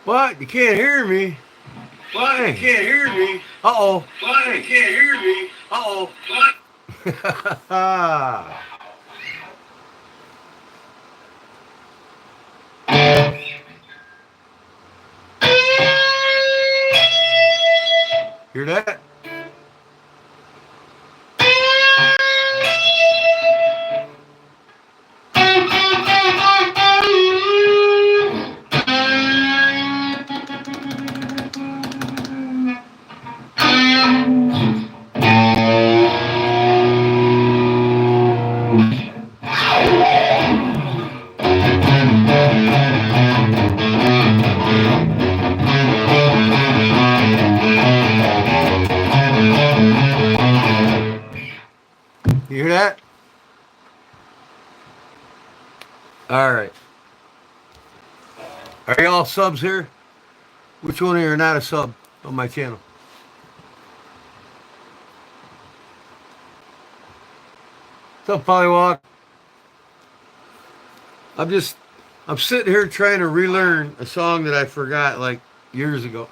What? You can't hear me? What? Hey. You can't hear me? Uh-oh. What? You can't hear me? Uh-oh. What? Hear that? You hear that? All right. Are y'all subs here? Which one of you are not a sub on my channel? What's up, Pollywog? I'm just, I'm sitting here trying to relearn a song that I forgot like years ago.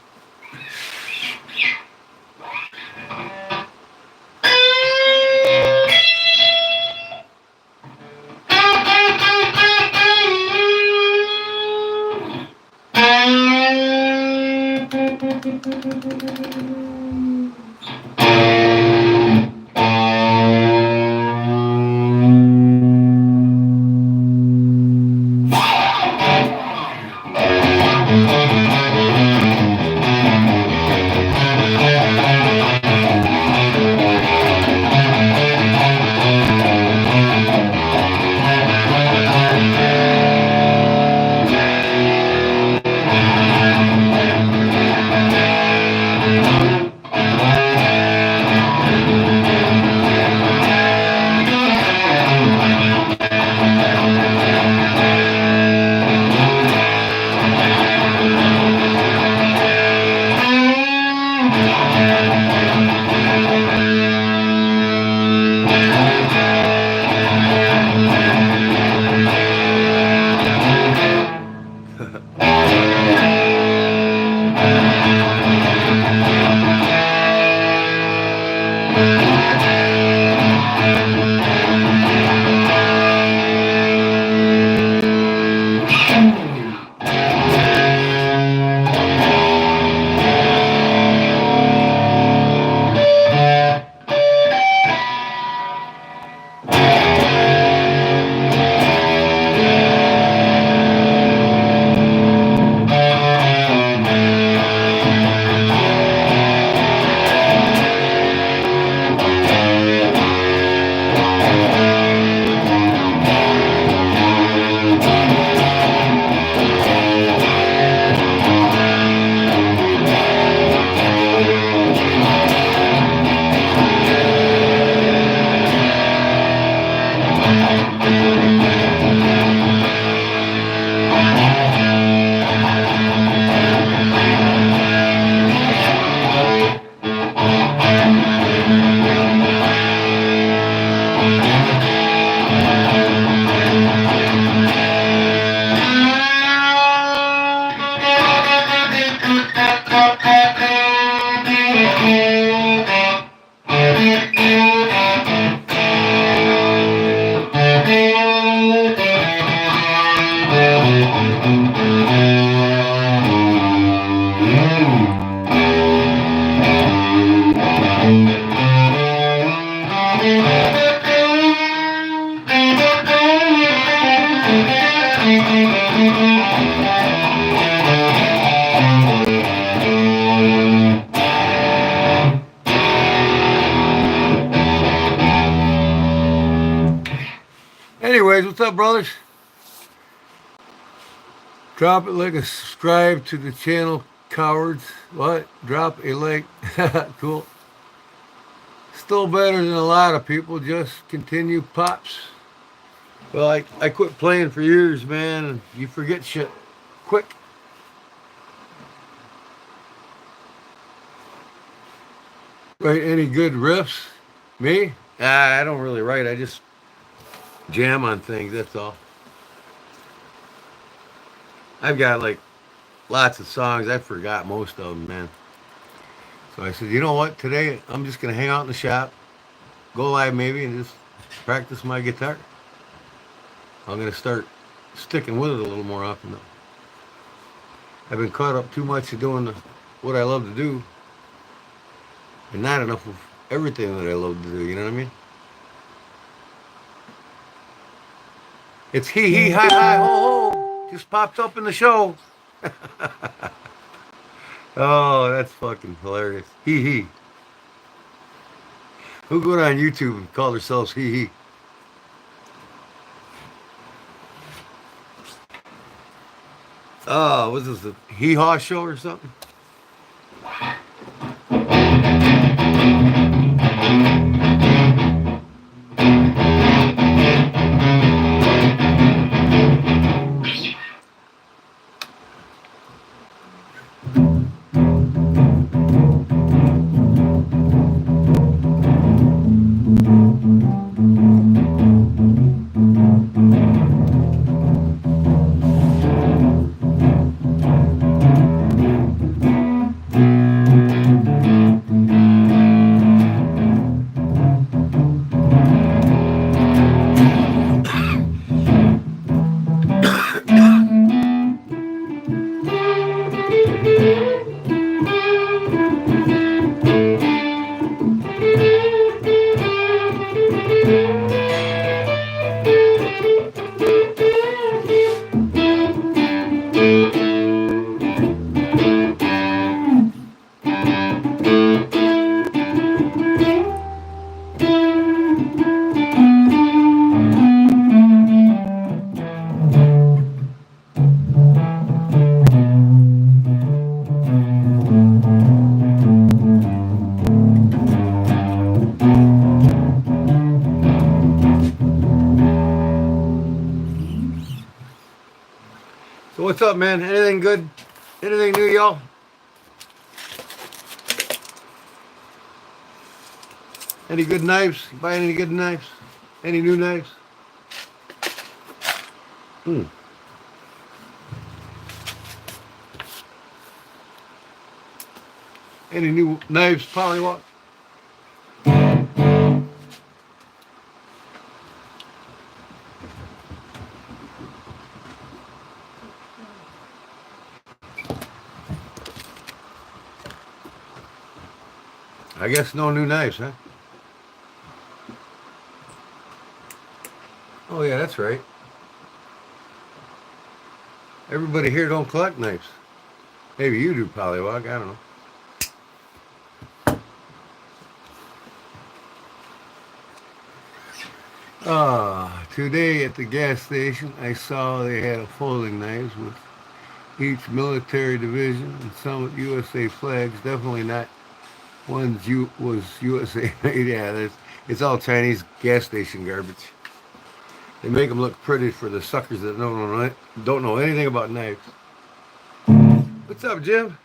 Anyways, what's up, brothers? Drop it like a subscribe to the channel, cowards. What? Drop a like. Cool. Still better than a lot of people. Just continue, pops. Well, I quit playing for years, man, and you forget shit quick. Write any good riffs? Me? I don't really write. I just jam on things. That's all. I've got like lots of songs. I forgot most of them, man. So I said, you know what? Today I'm just gonna hang out in the shop, go live maybe, and just practice my guitar. I'm gonna start sticking with it a little more often though. I've been caught up too much of doing what I love to do, and not enough of everything that I love to do. You know what I mean? It's hee hee hi hi ho ho. Just popped up in the show. Oh, that's fucking hilarious. Hee hee. Who go on YouTube and call themselves hee hee? Oh, was this a hee haw show or something? So what's up, man? Anything good? Anything new, y'all? Any good knives? You buy any good knives? Any new knives? Hmm. Any new knives, Polywalk? I guess no new knives, huh? Oh yeah, that's right. Everybody here don't collect knives. Maybe you do, Polywog. I don't know. Today at the gas station, I saw they had a folding knives with each military division and some with USA flags. Definitely not one's was USA made. Yeah, it's all Chinese gas station garbage. They make them look pretty for the suckers that don't know anything about knives. What's up, Jim?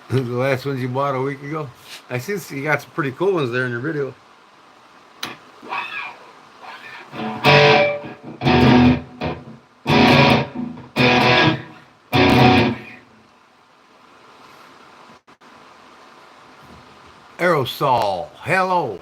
The last ones you bought a week ago? I see you got some pretty cool ones there in your video. Aerosol. Hello.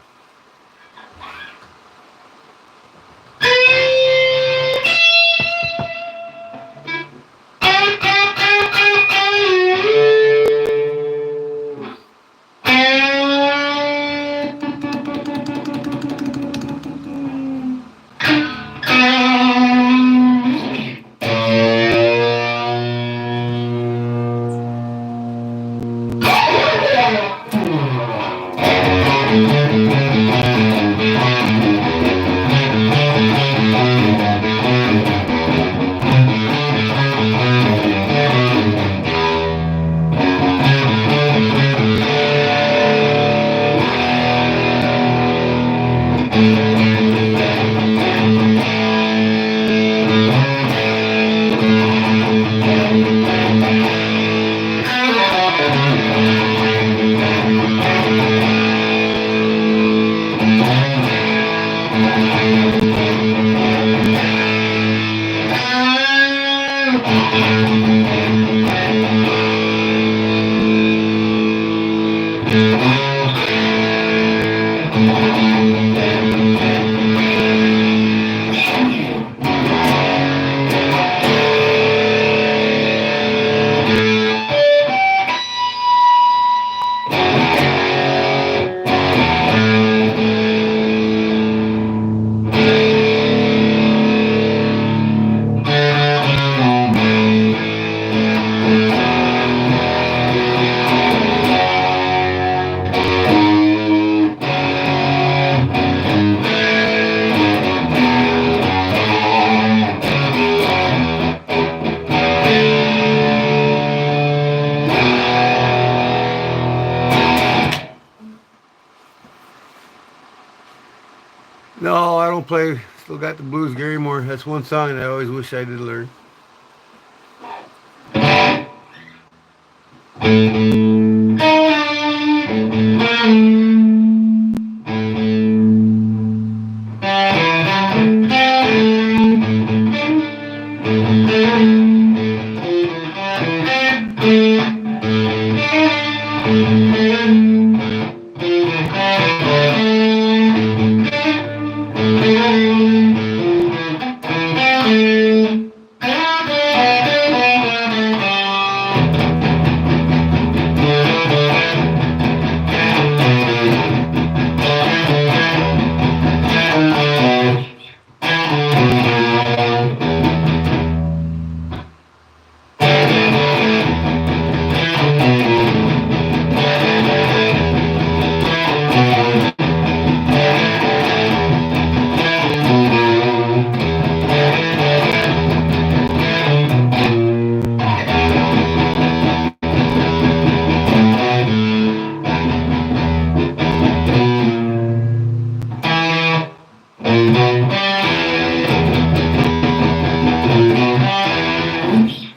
No, I don't play. Still got the blues, Gary Moore. That's one song that I always wish I did learn.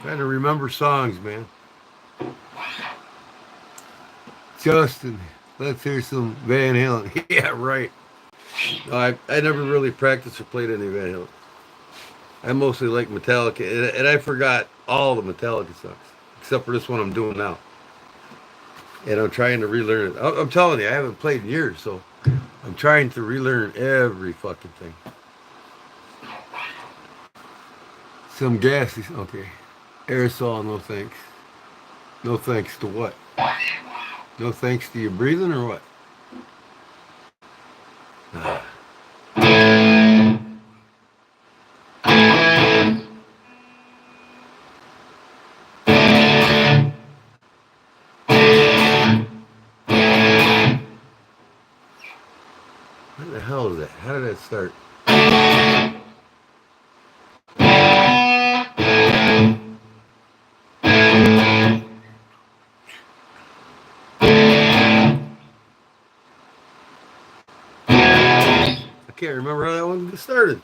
Trying to remember songs, man. Justin, let's hear some Van Halen. Yeah, right. I never really practiced or played any Van Halen. I mostly like Metallica, and I forgot all the Metallica songs except for this one I'm doing now. And I'm trying to relearn it. I'm telling you, I haven't played in years, so I'm trying to relearn every fucking thing. Some gases, okay. Aerosol, no thanks. No thanks to what? No thanks to your breathing or what? What the hell is that? How did that start? I can't remember how that one started.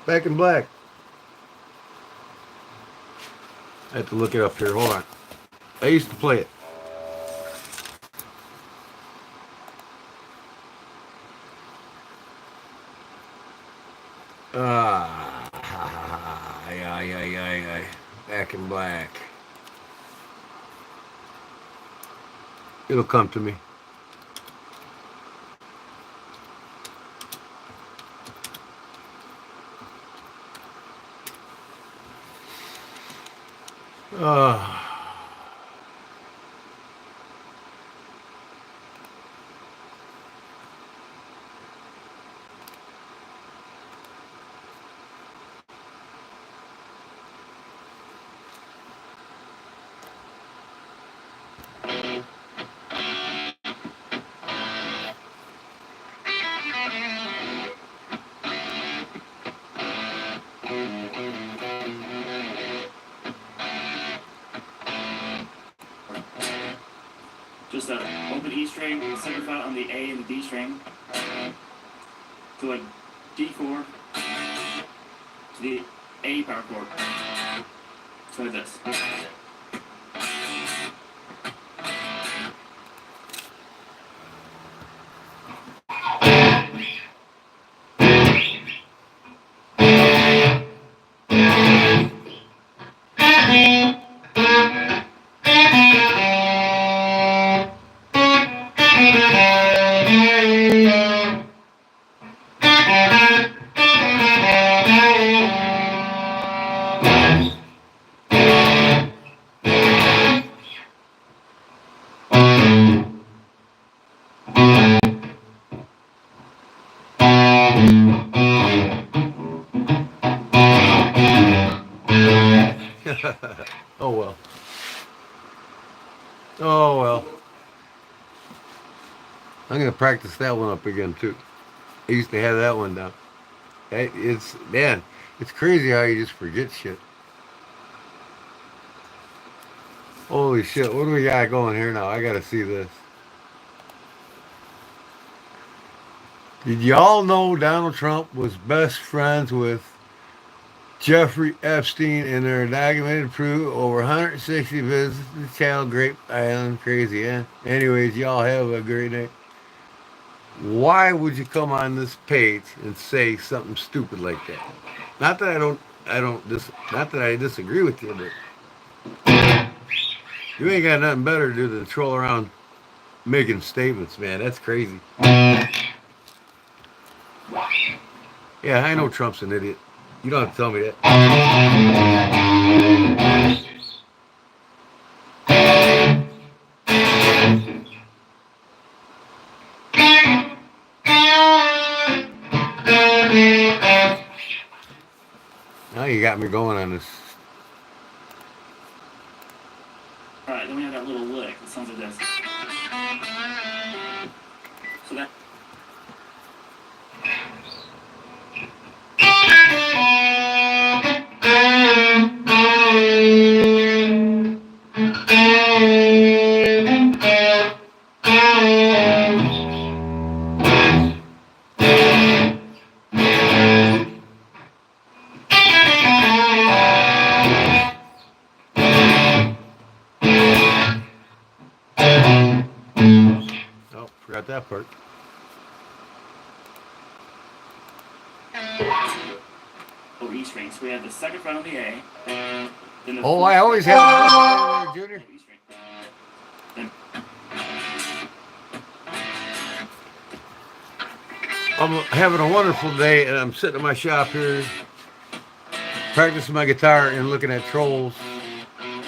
Back in Black. I have to look it up here. Hold on. I used to play it. Yeah. Back in Black. It'll come to me. Uh, Just a open E string, second fret on the A and the D string, to a D chord, to the A power chord. So like this. oh well. Oh well. I'm gonna practice that one up again too. I used to have that one down. It's man, it's crazy how you just forget shit. Holy shit! What do we got going here now? I gotta see this. Did y'all know Donald Trump was best friends with Jeffrey Epstein and their documented proof over 160 visits to the Child Grape Island? Crazy, yeah? Anyways, y'all have a great day. Why would you come on this page and say something stupid like that? Not that not that I disagree with you, but you ain't got nothing better to do than troll around making statements, man. That's crazy. Yeah, I know Trump's an idiot. You don't have to tell me that. Now you got me going on this. Alright, then we have that little lick that sounds like this. So that. Oh, forgot that part. Or E string. So we have the second fret on the A. Then the Oh, fourth I always fret have there, Junior. on the E string. Then I'm having a wonderful day, and I'm sitting in my shop here, practicing my guitar and looking at trolls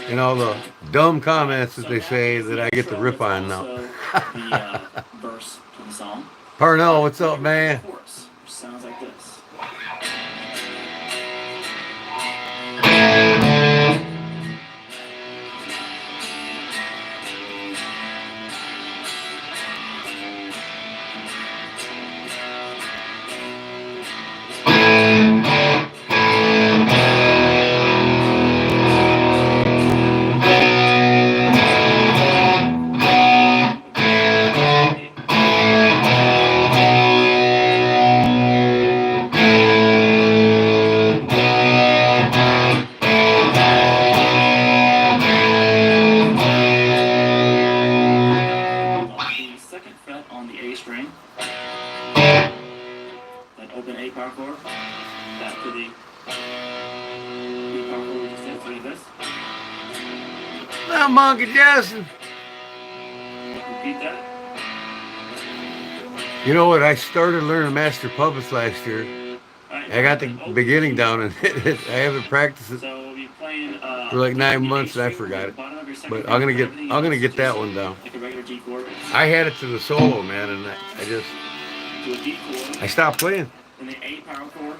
and all the dumb comments that they say that I get to rip on now. the verse to the song. Parnell, what's up, man? Chorus, which sounds like this. The second fret on the A string, that open A power chord, back to the B power chord we just did, so like this. Now, Monkey Jackson. Repeat that. You know what? I started learning Master Puppets last year. Alright, I got the open beginning G. down, and I haven't practiced it So we'll be playing for like 9 the A months, and I string, forgot the it. bottom of your second But fret, I'm gonna everything get else that just one down. like a regular G chord. I had it to the solo, man, and I just To a D chord. I stopped playing. Then the A power chord.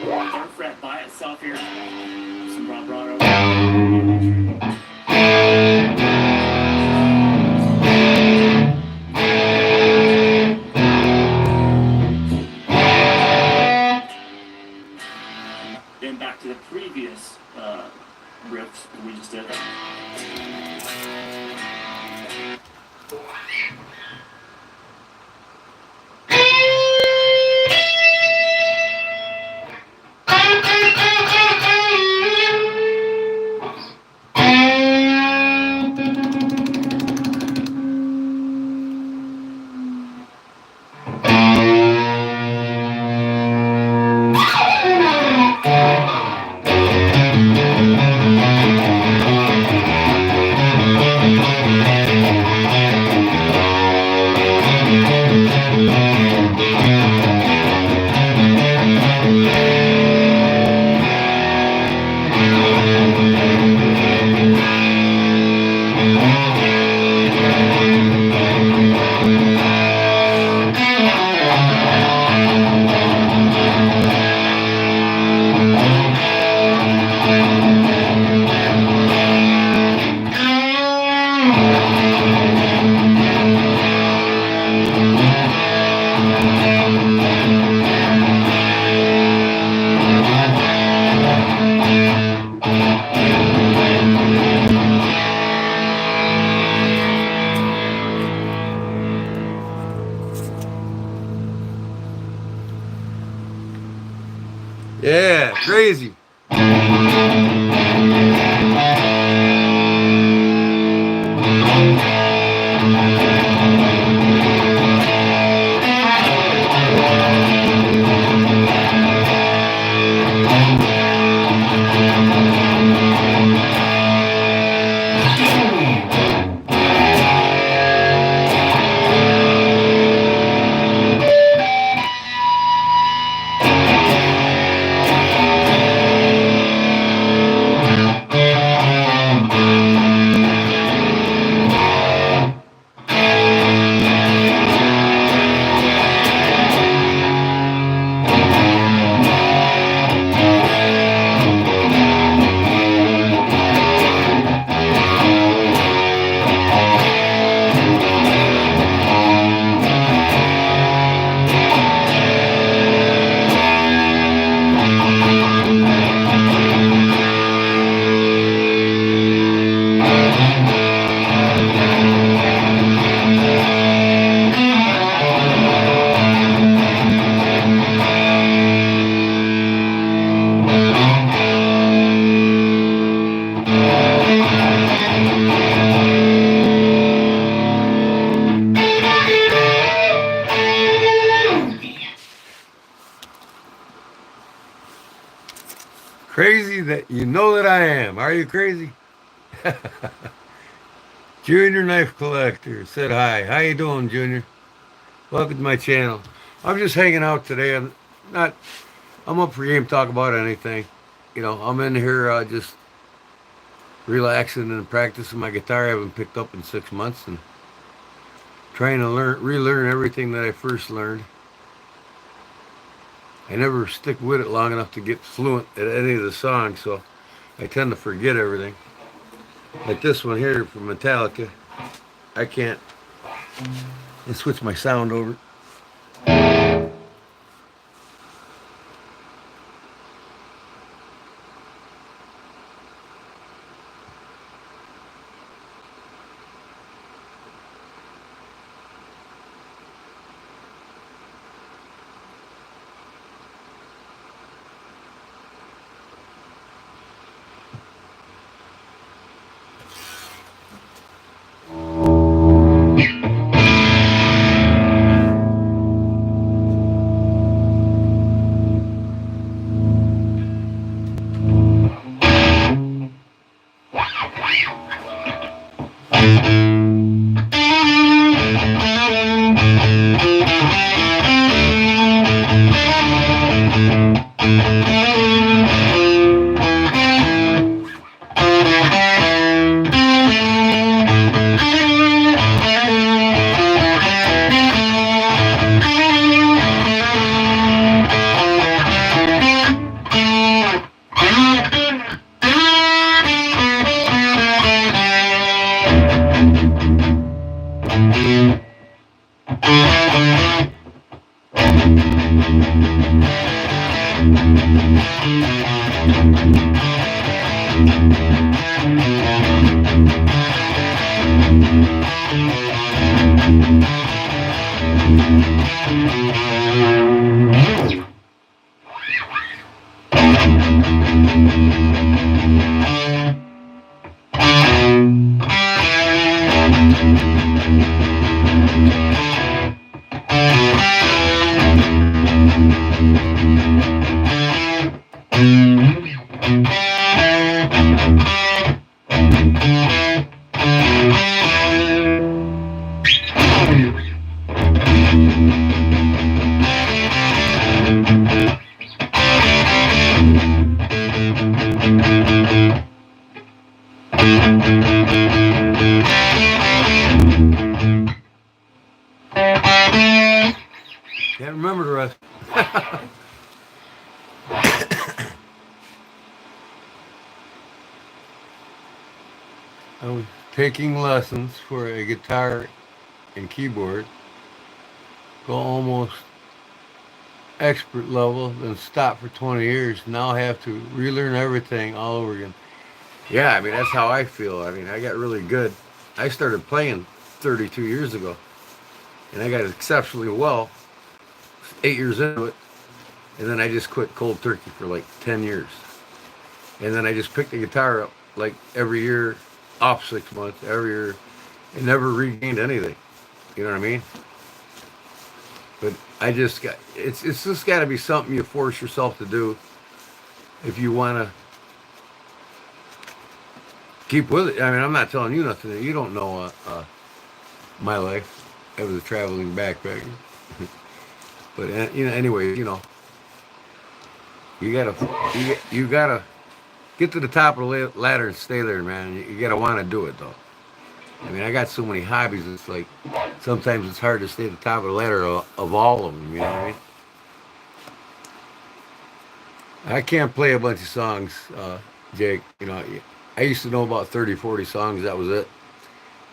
Third fret by itself here. Some vibrato. Then back to the previous riffs we just did. You know that I am. Are you crazy? Junior Knife Collector said hi. How you doing, Junior? Welcome to my channel. I'm just hanging out today. Not. I'm up for game talk about anything. You know, I'm in here just relaxing and practicing my guitar. I haven't picked up in 6 months and trying to relearn everything that I first learned. I never stick with it long enough to get fluent at any of the songs, so I tend to forget everything. Like this one here from Metallica, I can't. Let's switch my sound over. Can't remember the rest. I was taking lessons for a guitar and keyboard, go almost expert level, then stop for 20 years. Now I have to relearn everything all over again. Yeah, I mean, that's how I feel. I mean, I got really good. I started playing 32 years ago, and I got exceptionally well 8 years into it, and then I just quit cold turkey for like 10 years. And then I just picked the guitar up like every year, off 6 months, every year, and never regained anything. You know what I mean? But I just got, it's just got to be something you force yourself to do if you want to keep with it. I mean, I'm not telling you nothing. You don't know my life. I was a traveling backpacker. But anyway, you gotta get to the top of the ladder and stay there, man. You gotta want to do it, though. I mean, I got so many hobbies. It's like sometimes it's hard to stay at the top of the ladder of all of them. You know what I mean? I can't play a bunch of songs, Jake. I used to know about 30, 40 songs. That was it.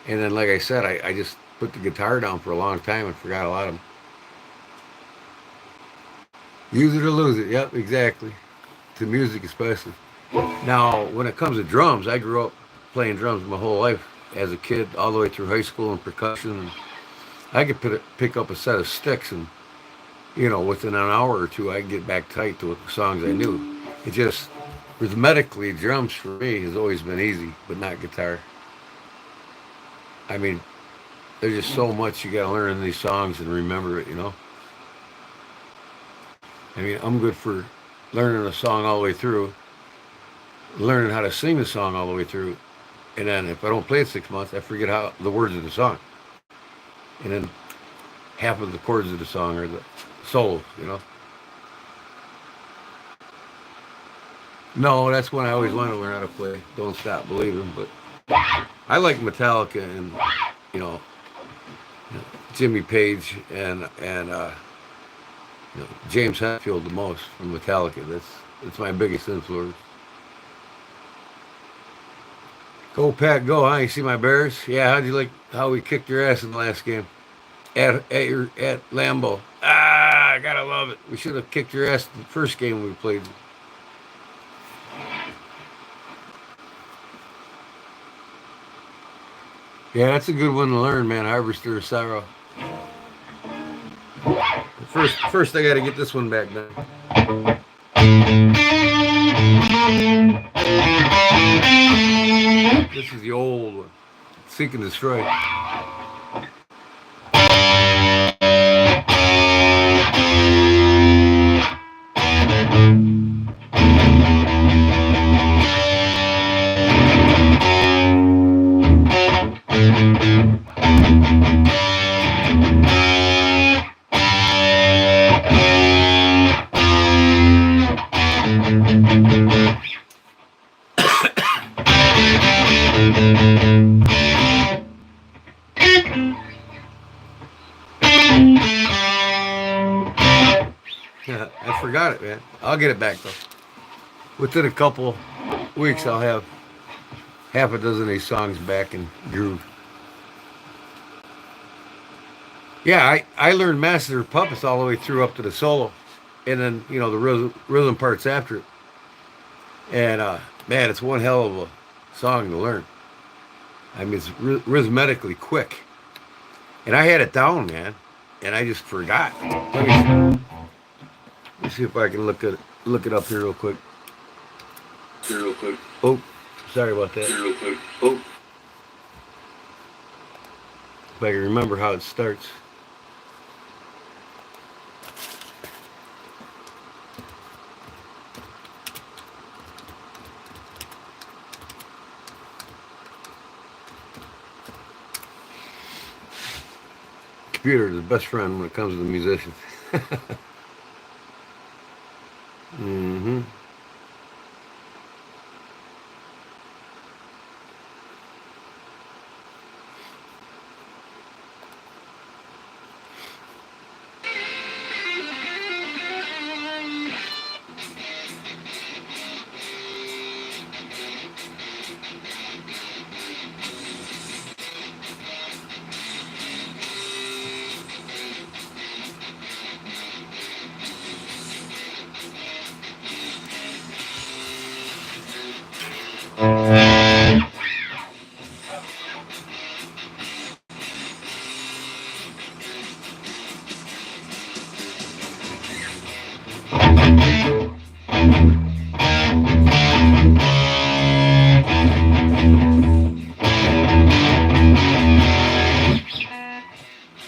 And then, like I said, I just put the guitar down for a long time and forgot a lot of them. Use it or lose it. Yep, exactly. To music especially. Now, when it comes to drums, I grew up playing drums my whole life as a kid, all the way through high school and percussion. And I could pick up a set of sticks and, within an hour or two, I could get back tight to the songs I knew. It just, rhythmically, drums for me has always been easy, but not guitar. I mean, there's just so much you got to learn in these songs and remember it, I mean, I'm good for learning a song all the way through, learning how to sing the song all the way through. And then if I don't play it 6 months, I forget how the words of the song. And then half of the chords of the song are the solos, you know. No, that's when I always want to learn how to play Don't Stop Believing. But I like Metallica and, you know, Jimmy Page and James Hetfield the most from Metallica. That's my biggest influence. Go Pack, go! Huh? You see my Bears? Yeah. How'd you like how we kicked your ass in the last game at Lambeau? I gotta love it. We should have kicked your ass the first game we played. Yeah, that's a good one to learn, man. Harvester of Sorrow. First, I got to get this one back done. This is the old one. Seek and Destroy. I forgot it, man. I'll get it back though. Within a couple weeks, I'll have half a dozen of these songs back in groove. Yeah, I learned Master of Puppets all the way through up to the solo, and then the rhythm parts after it. And man, it's one hell of a song to learn. I mean, it's rhythmically quick, and I had it down, man, and I just forgot. Let me see if I can look it up here real quick. Oh, sorry about that. Oh, if I can remember how it starts. Computer is the best friend when it comes to the musicians. Mm-hmm.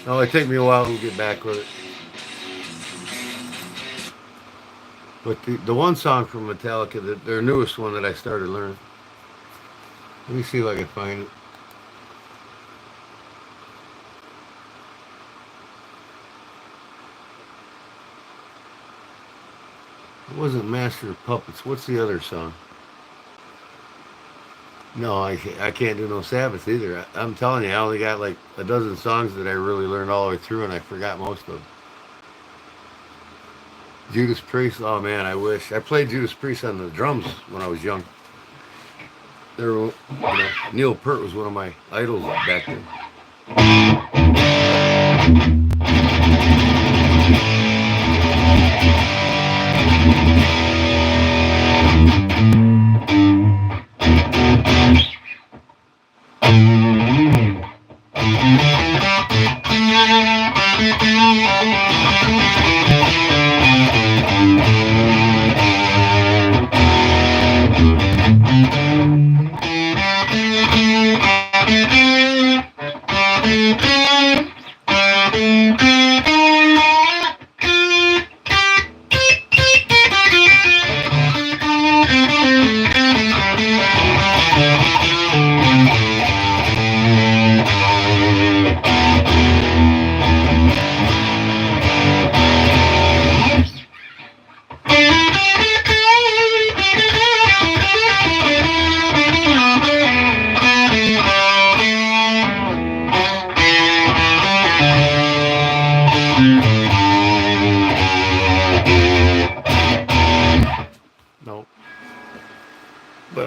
Oh, it take me a while to get back with it. But the one song from Metallica, their newest one that I started learning. Let me see if I can find it. It wasn't Master of Puppets. What's the other song? No, I can't do no Sabbath either. I'm telling you, I only got like a dozen songs that I really learned all the way through, and I forgot most of them. Judas Priest. Oh man, I wish I played Judas Priest on the drums when I was young. Neil Peart was one of my idols back then.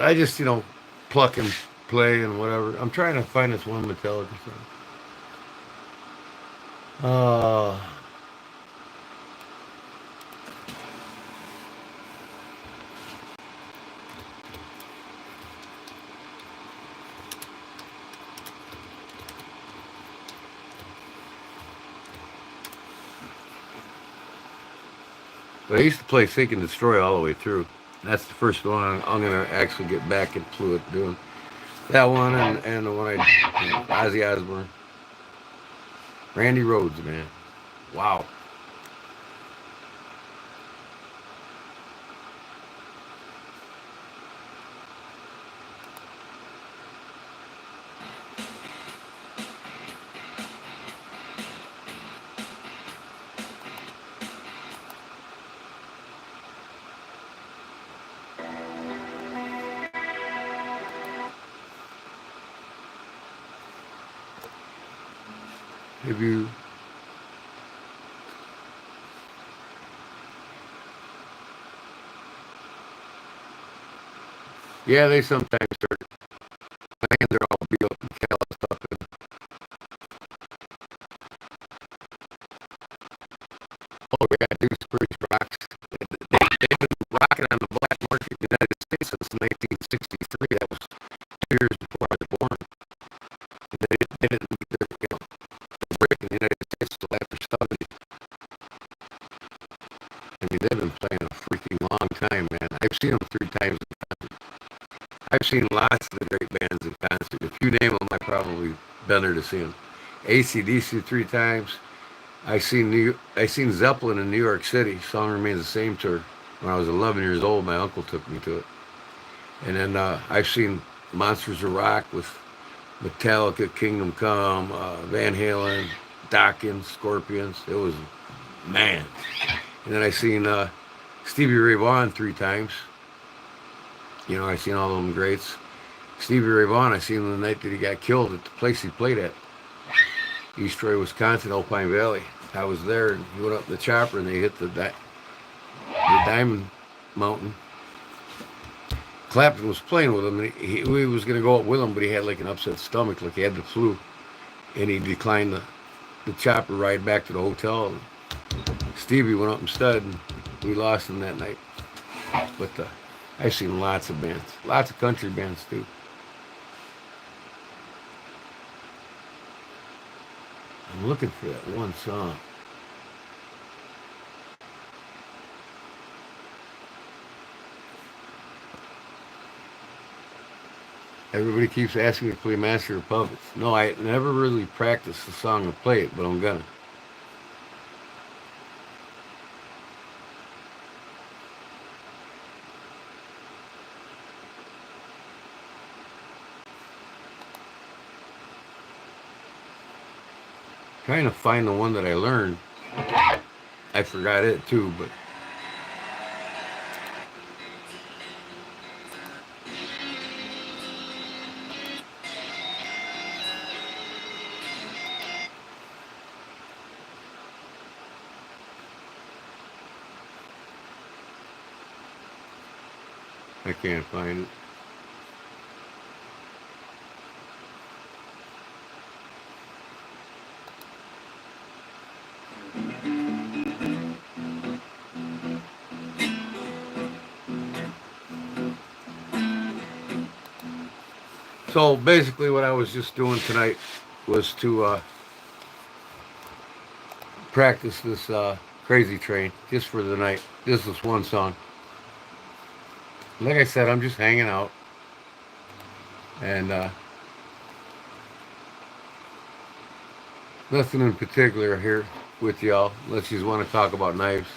I just, pluck and play and whatever. I'm trying to find this one Metallica song. But I used to play Seek and Destroy all the way through. That's the first one I'm going to actually get back into it doing. That one and the one Ozzy Osbourne. Randy Rhoads, man. Wow. Have you... Yeah, they sometimes hurt. My hands are all beat up and calloused up. Oh, yeah, Deuce Spurs rocks. They've been rocking on the black market in the United States since 1963. That was 2 years before I was born. They didn't meet their, break in the United States until after 70. I mean, they've been playing a freaking long time, man. I've seen them 3 times. I've seen lots of the great bands in concert. If you name them, I've probably been there to see them. AC/DC 3 times. I seen Zeppelin in New York City. Song Remains the Same tour. When I was 11 years old, my uncle took me to it. And then I've seen Monsters of Rock with Metallica, Kingdom Come, Van Halen, Dawkins, Scorpions. It was, man. And then I seen Stevie Ray Vaughan 3 times. I seen all of them greats. Stevie Ray Vaughan, I seen him the night that he got killed at the place he played at. East Troy, Wisconsin, Alpine Valley. I was there, and he went up the chopper, and they hit the Diamond Mountain. Clapton was playing with him, and he was going to go up with him, but he had like an upset stomach, like he had the flu. And he declined the chopper ride back to the hotel. And Stevie went up instead, and we lost him that night. But I've seen lots of bands, lots of country bands too. I'm looking for that one song. Everybody keeps asking me to play Master of Puppets. No, I never really practiced the song to play it, but I'm gonna. Trying to find the one that I learned. I forgot it too, but I can't find it. So basically what I was just doing tonight was to practice this Crazy Train just for the night. This is one song. Like I said, I'm just hanging out. And nothing in particular here with y'all, unless you want to talk about knives.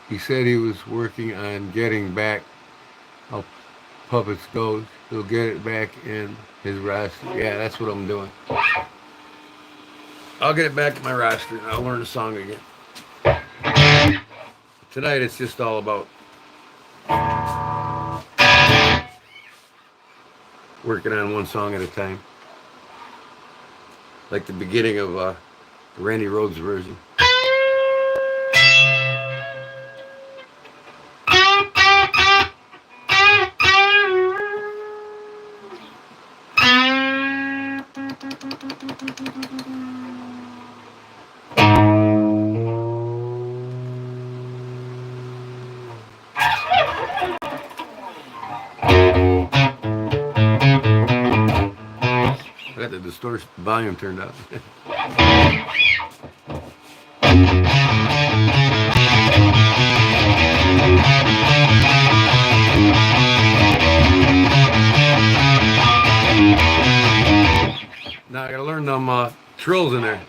He said he was working on getting back how Puppets goes. He'll get it back in his roster. Yeah, that's what I'm doing. I'll get it back in my roster and I'll learn the song again. Tonight it's just all about working on one song at a time. Like the beginning of the Randy Rhoads version. I got the distortion volume turned up. Now I gotta learn them trills in there.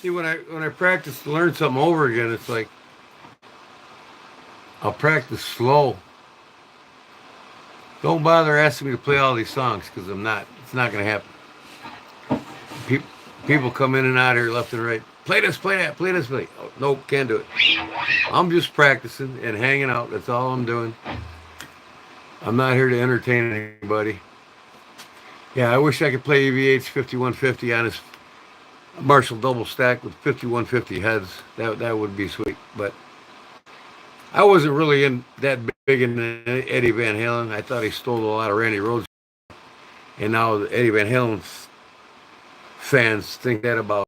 See, when I practice to learn something over again, it's like I'll practice slow. Don't bother asking me to play all these songs because I'm not. It's not going to happen. People come in and out here left and right. Play this, play that, play this, play. Oh, nope, can't do it. I'm just practicing and hanging out. That's all I'm doing. I'm not here to entertain anybody. Yeah, I wish I could play EVH 5150 on his Marshall double stack with 5150 heads. That would be sweet. But I wasn't really that big in Eddie Van Halen. I thought he stole a lot of Randy Rhoads. And now the Eddie Van Halen fans think that about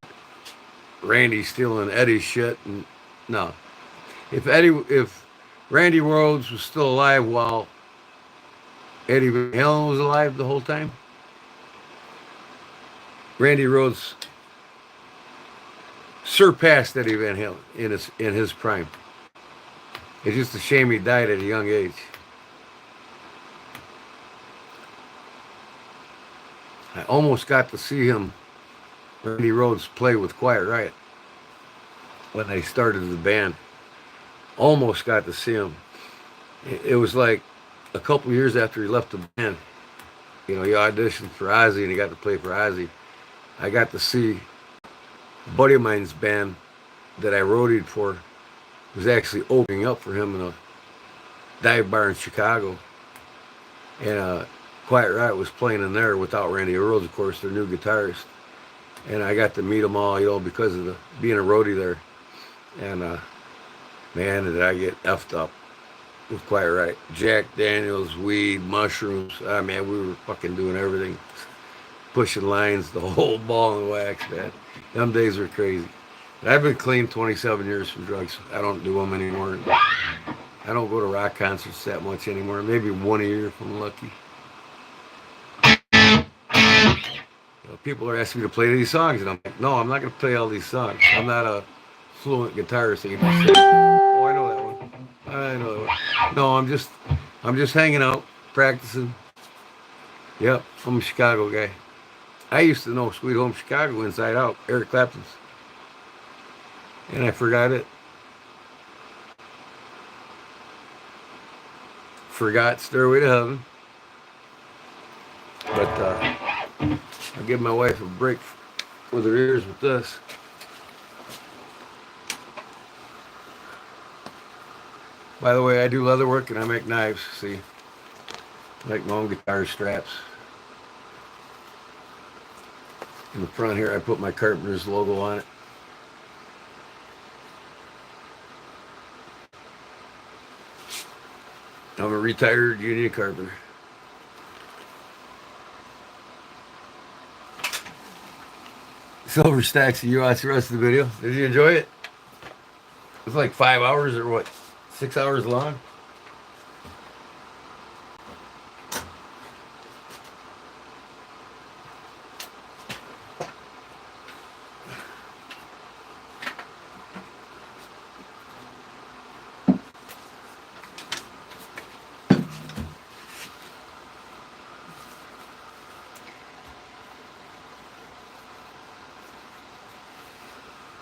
Randy stealing Eddie's shit. And no, if Randy Rhoads was still alive while Eddie Van Halen was alive the whole time, Randy Rhoads surpassed Eddie Van Halen in his prime. It's just a shame he died at a young age. I almost got to see Randy Rhoads, play with Quiet Riot when they started the band. Almost got to see him. It was like a couple years after he left the band. You know, he auditioned for Ozzy and he got to play for Ozzy. I got to see a buddy of mine's band that I roadied for was actually opening up for him in a dive bar in Chicago. And Quiet Riot was playing in there without Randy Rhoads, of course, their new guitarist. And I got to meet them all, you know, because of being a roadie there. And man, did I get effed up with Quiet Riot. Jack Daniels, weed, mushrooms. Man, we were fucking doing everything. Pushing lines, the whole ball and wax, man. Them days were crazy. But I've been clean 27 years from drugs. I don't do them anymore. I don't go to rock concerts that much anymore. Maybe one a year if I'm lucky. You know, people are asking me to play these songs, and I'm like, no, I'm not going to play all these songs. I'm not a fluent guitarist. That can just say, oh, I know that one. I know that one. No, I'm just hanging out, practicing. Yep, I'm a Chicago guy. I used to know Sweet Home Chicago inside out, Eric Clapton's. And I forgot it. Forgot Stairway to Heaven. But I'll give my wife a break with her ears with this. By the way, I do leather work and I make knives, see. I make my own guitar straps. In the front here, I put my Carpenter's logo on it. I'm a retired union carpenter. Silver Stacks, you watch the rest of the video. Did you enjoy it? It's like 5 hours or what? 6 hours long?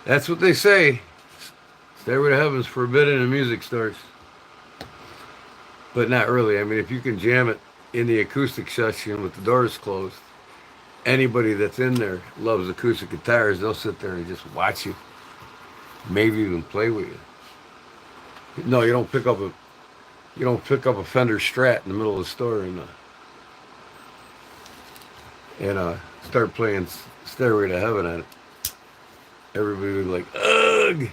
That's what they say. Stairway to Heaven's forbidden in music stores. But not really. I mean, if you can jam it in the acoustic section with the doors closed, anybody that's in there loves acoustic guitars. They'll sit there and just watch you, maybe even play with you. No, you don't pick up a Fender Strat in the middle of the store and start playing Stairway to Heaven on it. Everybody would be like, ugh.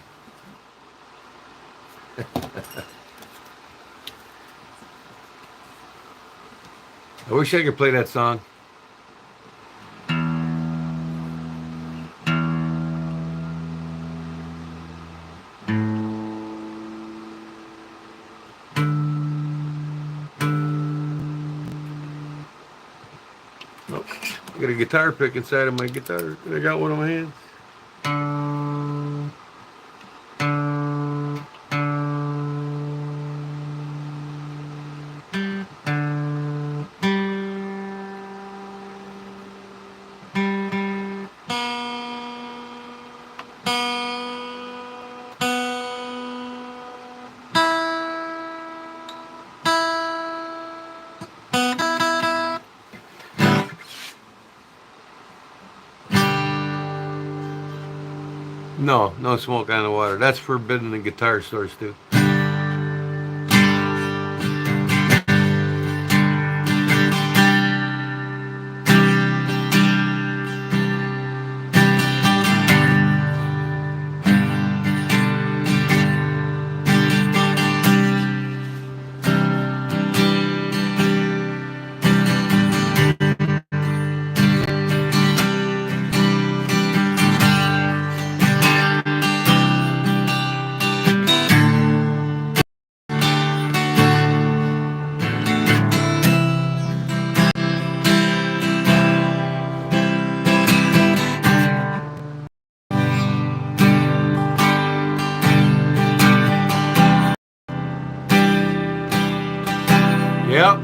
I wish I could play that song. Nope. I got a guitar pick inside of my guitar. I got one in my hands. No, no smoke on the water. That's forbidden in guitar stores too. Yep.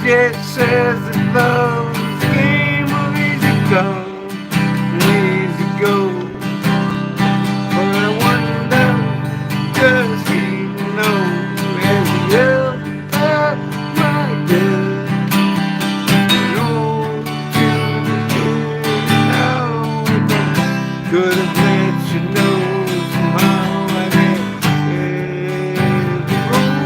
It says that love is a game of easy come and easy go. But I wonder, does he know as he yelled at my dad? No, now could have let you know somehow I had the road.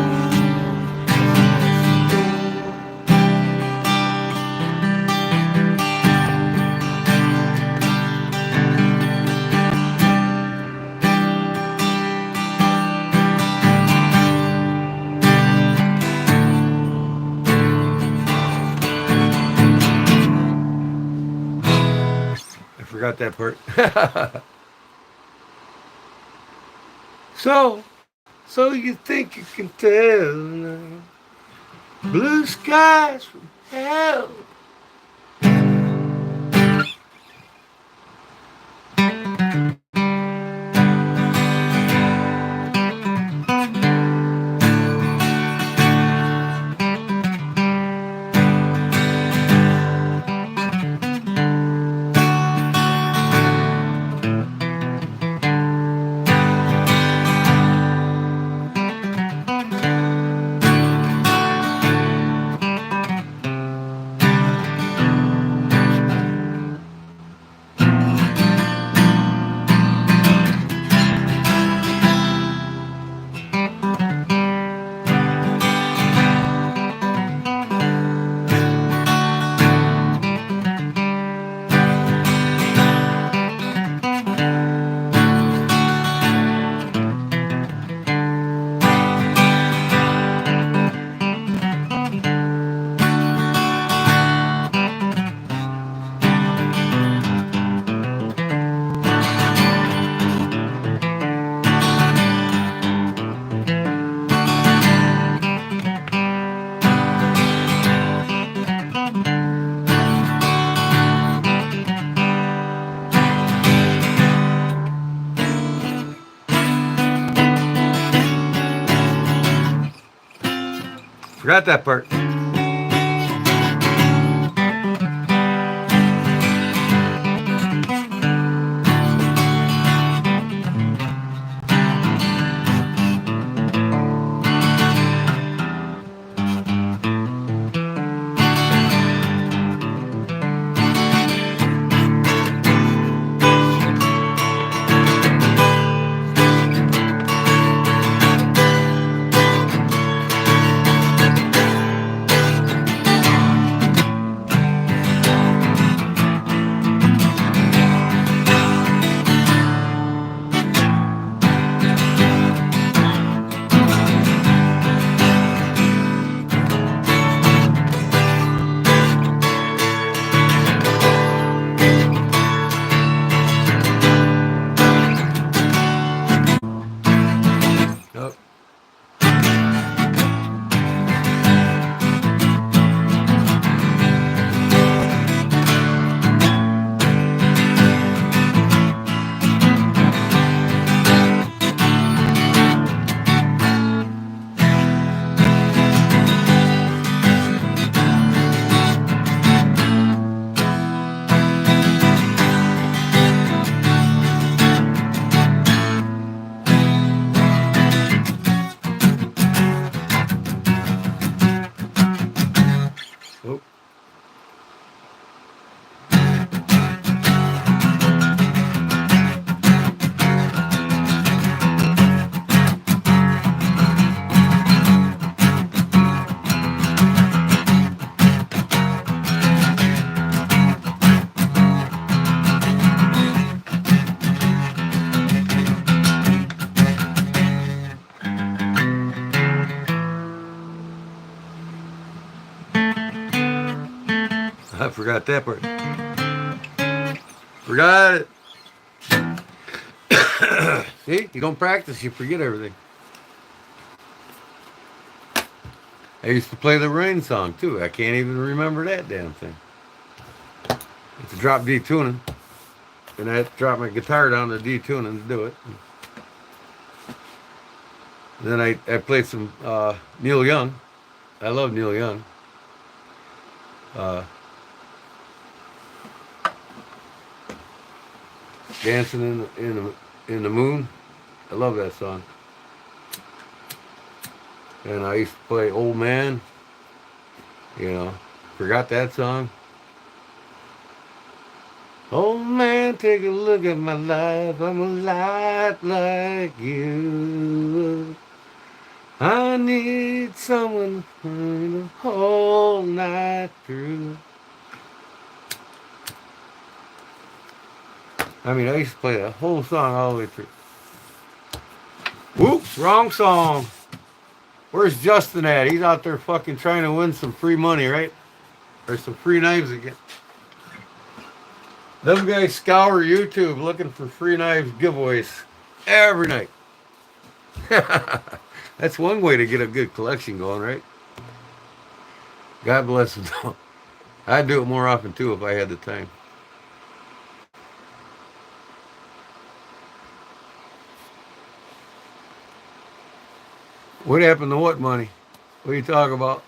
Forgot that part. So you think you can tell now? Blue skies from hell. Forgot that part. Oh. Oh. I forgot that part. Forgot it. See, you don't practice, you forget everything. I used to play the rain song too. I can't even remember that damn thing. It's a drop D tuning. And I had to drop my guitar down to D tuning to do it. And then I played some Neil Young. I love Neil Young. Dancing in the Moon. I love that song. And I used to play Old Man. You know, forgot that song. Old man, take a look at my life. I'm a lot like you. I need someone the whole night through. I mean, I used to play that whole song all the way through. Whoops, wrong song. Where's Justin at? He's out there fucking trying to win some free money, right? Or some free knives again. Them guys scour YouTube looking for free knives giveaways every night. That's one way to get a good collection going, right? God bless them. I'd do it more often too if I had the time. What happened to what money? What are you talking about?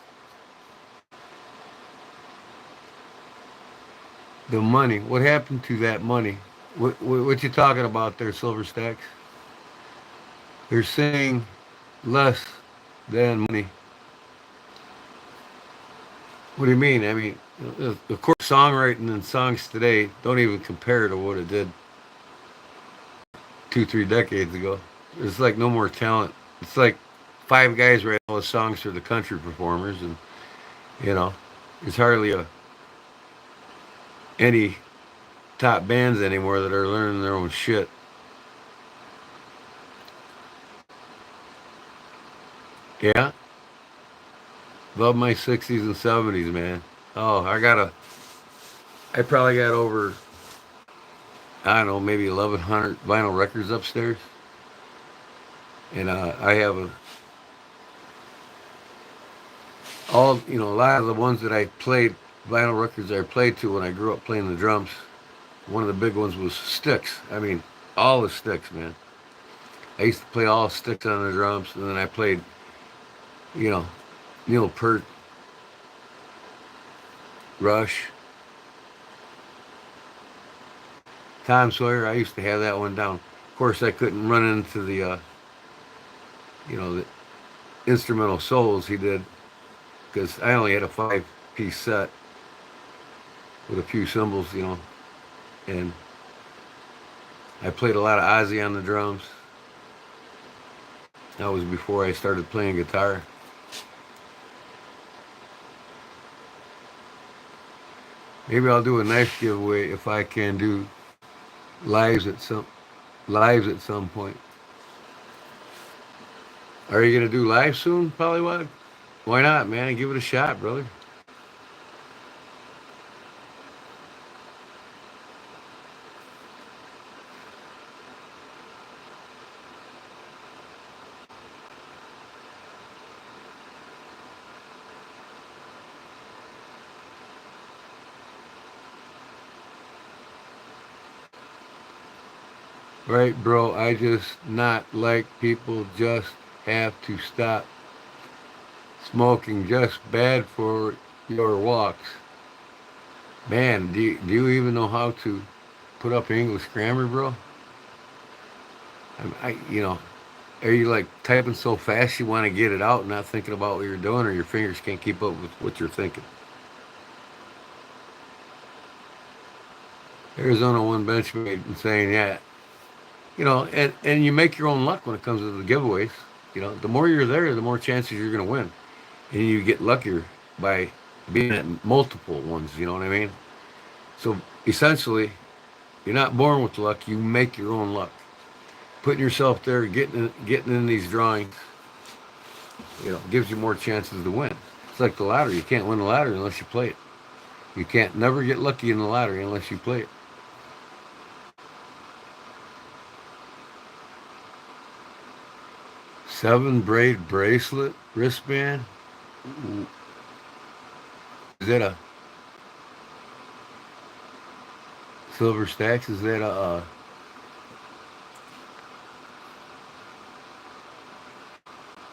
The money. What happened to that money? What you talking about there, Silver Stacks? They're saying less than money. What do you mean? I mean, of course, songwriting and songs today don't even compare to what it did 2-3 decades ago. There's like no more talent. It's like 5 guys write all the songs for the country performers, and you know, there's hardly any top bands anymore that are learning their own shit. Yeah, love my 60s and 70s, man. Oh, I probably got over, I don't know, maybe 1,100 vinyl records upstairs, and I have a lot of the ones that I played, vinyl records I played to when I grew up playing the drums. One of the big ones was Sticks. I mean, all the Sticks, man. I used to play all Sticks on the drums, and then I played, Neil Peart, Rush, Tom Sawyer. I used to have that one down. Of course, I couldn't run into the instrumental solos he did because I only had a 5-piece set with a few cymbals, and I played a lot of Ozzy on the drums. That was before I started playing guitar. Maybe I'll do a knife giveaway if I can do lives at some point. Are you gonna do live soon, Pollywog? Why not, man? Give it a shot, brother. Right, bro. I just not like people just have to stop smoking. Just bad for your walks. Man, do you even know how to put up English grammar, bro? Are you like typing so fast you want to get it out, not thinking about what you're doing, or your fingers can't keep up with what you're thinking? Arizona one benchmate and saying, yeah, and you make your own luck when it comes to the giveaways. The more you're there, the more chances you're going to win, and you get luckier by being at multiple ones. You know what I mean? So essentially, you're not born with luck. You make your own luck. Putting yourself there, getting in these drawings, gives you more chances to win. It's like the lottery. You can't win the lottery unless you play it. You can't never get lucky in the lottery unless you play it. Seven braid bracelet wristband. Ooh. Is that a silver stacks? Is that a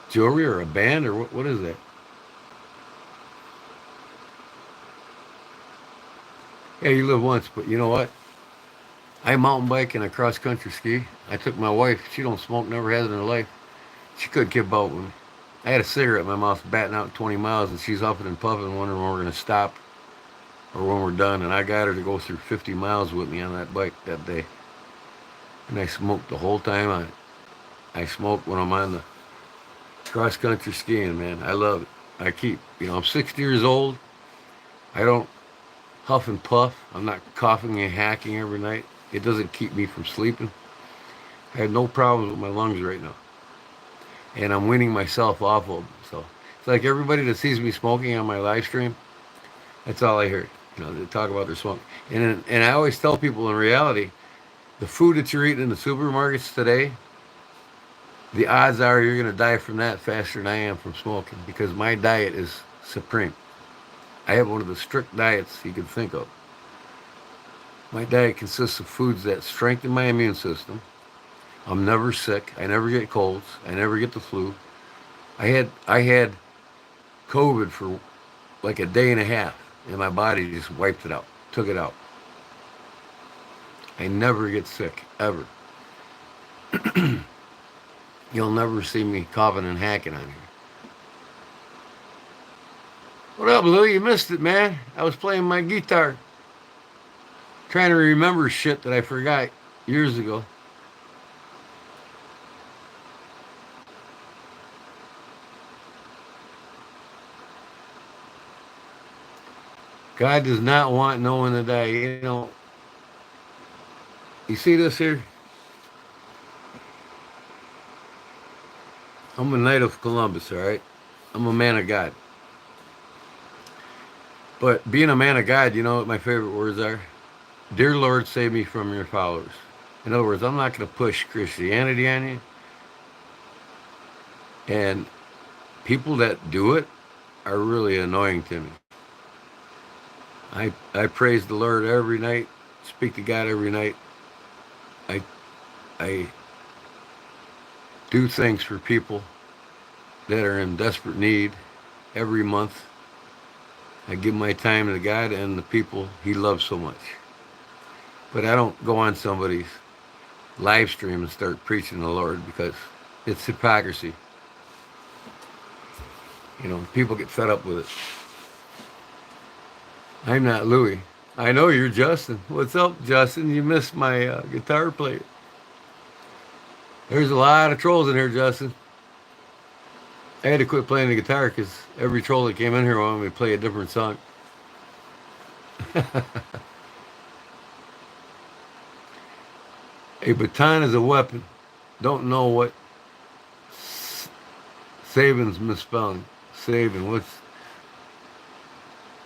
jewelry or a band or what is that? Yeah, you live once, but you know what? I mountain bike and I cross country ski. I took my wife. She don't smoke, never has in her life. She couldn't keep up with me. I had a cigarette in my mouth, batting out 20 miles, and she's huffing and puffing, wondering when we're going to stop or when we're done. And I got her to go through 50 miles with me on that bike that day. And I smoked the whole time on it. I smoke when I'm on the cross country skiing, man. I love it. I'm 60 years old. I don't huff and puff. I'm not coughing and hacking every night. It doesn't keep me from sleeping. I have no problems with my lungs right now. And I'm weaning myself off of them. So it's like everybody that sees me smoking on my live stream, that's all I hear. They talk about their smoke. And I always tell people in reality, the food that you're eating in the supermarkets today, the odds are you're going to die from that faster than I am from smoking because my diet is supreme. I have one of the strict diets you can think of. My diet consists of foods that strengthen my immune system. I'm never sick. I never get colds. I never get the flu. I had COVID for like a day and a half, and my body just wiped it out, took it out. I never get sick, ever. You'll never see me coughing and hacking on here. What up, Lou? You missed it, man. I was playing my guitar, trying to remember shit that I forgot years ago. God does not want no one to die. You see this here? I'm a knight of Columbus, all right? I'm a man of God. But being a man of God, you know what my favorite words are? Dear Lord, save me from your followers. In other words, I'm not going to push Christianity on you. And people that do it are really annoying to me. I praise the Lord every night, speak to God every night. I do things for people that are in desperate need, every month. I give my time to God and the people He loves so much. But I don't go on somebody's live stream and start preaching the Lord because it's hypocrisy. You know, people get fed up with it. I'm not Louie. I know you're Justin. What's up, Justin? You missed my guitar player. There's a lot of trolls in here, Justin. I had to quit playing the guitar because every troll that came in here wanted me to play a different song. A baton is a weapon. Don't know what Saban's misspelling. Saban,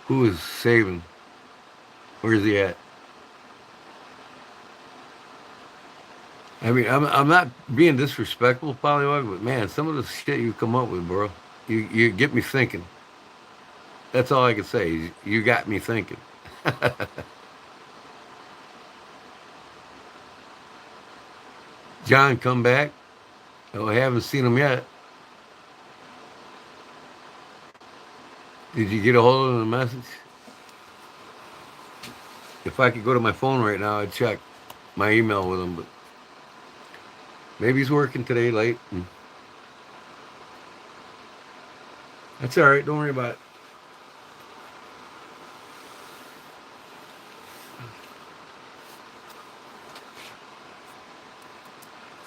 who is Saban? Where's he at? I mean, I'm not being disrespectful, Pollywog, but man, some of the shit you come up with, bro, you get me thinking. That's all I can say. You got me thinking. John, come back. Oh, I haven't seen him yet. Did you get a hold of the message? If I could go to my phone right now, I'd check my email with him, but maybe he's working today late. That's all right. Don't worry about it.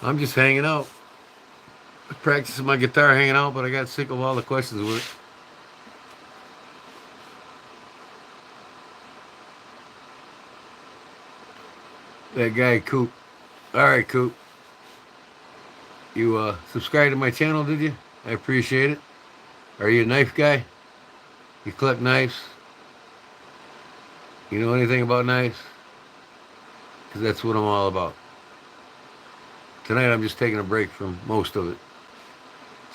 I'm just hanging out. Practicing my guitar, hanging out, but I got sick of all the questions with it. That guy, Coop. All right, Coop. You subscribed to my channel, did you? I appreciate it. Are you a knife guy? You collect knives? You know anything about knives? Because that's what I'm all about. Tonight I'm just taking a break from most of it.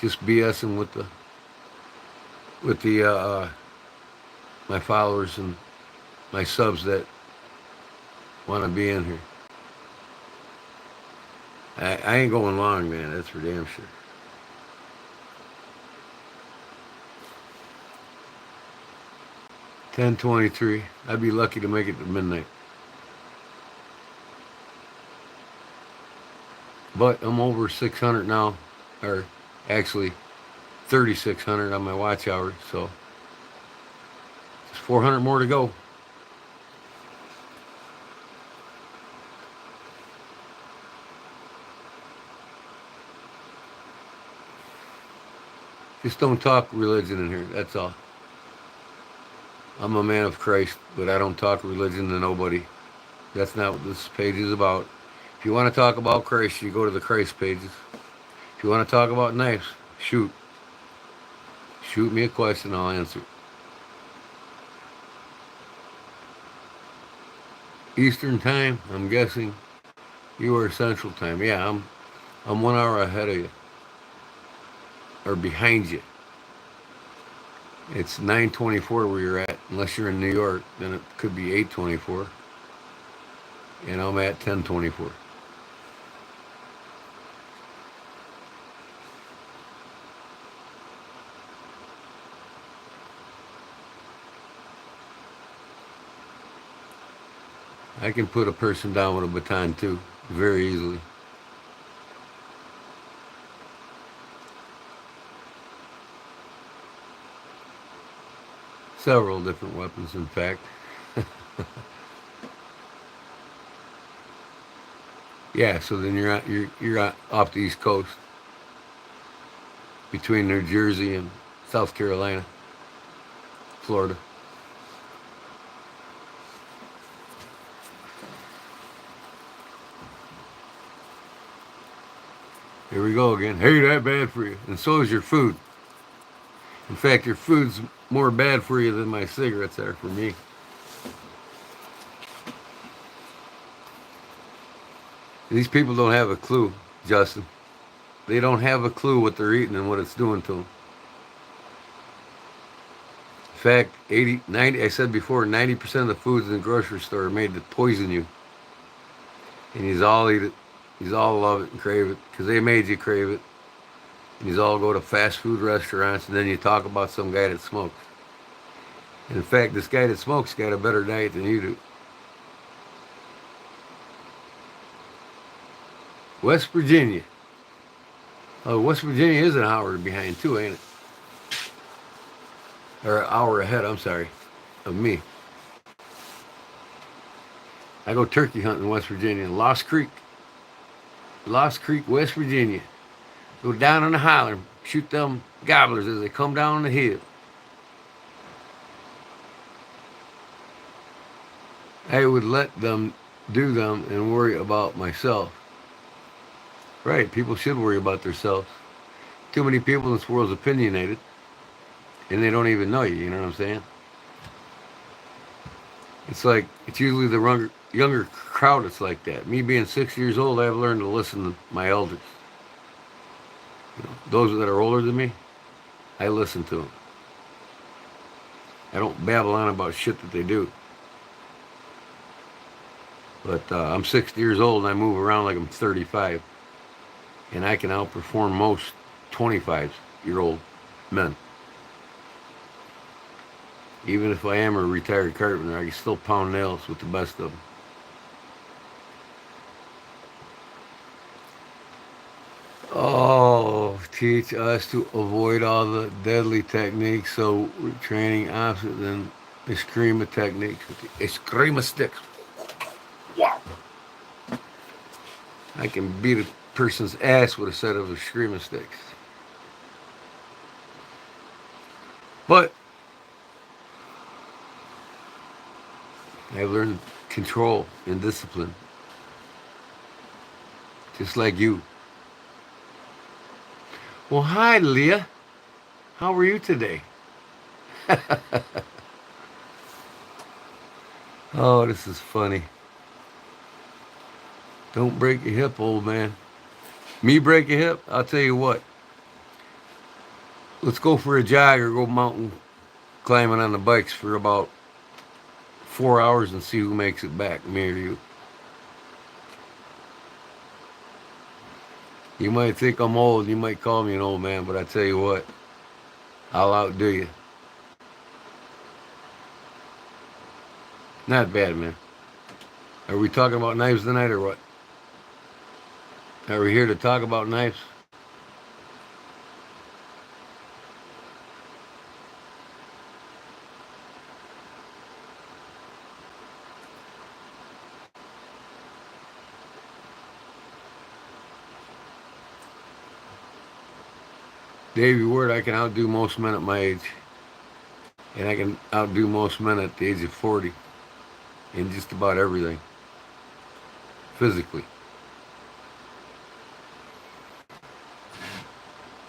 Just BSing with my followers and my subs that want to be in here. I ain't going long, man. That's for damn sure. $10:23. I'd be lucky to make it to midnight. But I'm over 600 now, or actually 3,600 on my watch hour, so just 400 more to go. Just don't talk religion in here, that's all. I'm a man of Christ, but I don't talk religion to nobody. That's not what this page is about. If you want to talk about Christ, you go to the Christ pages. If you want to talk about knives, shoot. Shoot me a question, I'll answer. Eastern time, I'm guessing you are Central time. Yeah, I'm 1 hour ahead of you. Or behind you. It's 9:24 where you're at. Unless you're in New York, then it could be 8:24. And I'm at 10:24. I can put a person down with a baton too, very easily. Several different weapons, in fact. Yeah, so then you're out off the East Coast, between New Jersey and South Carolina, Florida. Here we go again. Hey, that bad for you. And so is your food. In fact, your food's more bad for you than my cigarettes are for me. These people don't have a clue, Justin. They don't have a clue what they're eating and what it's doing to them. In fact, 90, I said before, 90% of the foods in the grocery store are made to poison you. And you all eat it. You all love it and crave it because they made you crave it. And you all go to fast food restaurants, and then you talk about some guy that smokes. And in fact, this guy that smokes got a better diet than you do. West Virginia. Oh, West Virginia is an hour behind too, ain't it? Or an hour ahead, I'm sorry, of me. I go turkey hunting in West Virginia, Lost Creek. Lost Creek, West Virginia. Go down in the holler, shoot them gobblers as they come down the hill. I would let them do them and worry about myself. Right, people should worry about themselves. Too many people in this world's opinionated, and they don't even know you, you know what I'm saying? It's like, it's usually the younger crowd that's like that. Me being 6 years old, I've learned to listen to my elders. You know, those that are older than me, I listen to them. I don't babble on about shit that they do. But I'm 60 years old and I move around like I'm 35. And I can outperform most 25-year-old men. Even if I am a retired carpenter, I can still pound nails with the best of them. Oh, teach us to avoid all the deadly techniques, so we're training opposite than Eskrima techniques with the Eskrima sticks. Wow. I can beat a person's ass with a set of Eskrima sticks. But I've learned control and discipline. Just like you. Well, hi, Leah. How are you today? Oh, this is funny. Don't break your hip, old man. Me break a hip? I'll tell you what. Let's go for a jog or go mountain climbing on the bikes for about 4 hours and see who makes it back, me or you. You might think I'm old, you might call me an old man, but I tell you what, I'll outdo you. Not bad, man. Are we talking about knives tonight or what? Are we here to talk about knives? Davey Word, I can outdo most men at my age. And I can outdo most men at the age of 40 in just about everything. Physically.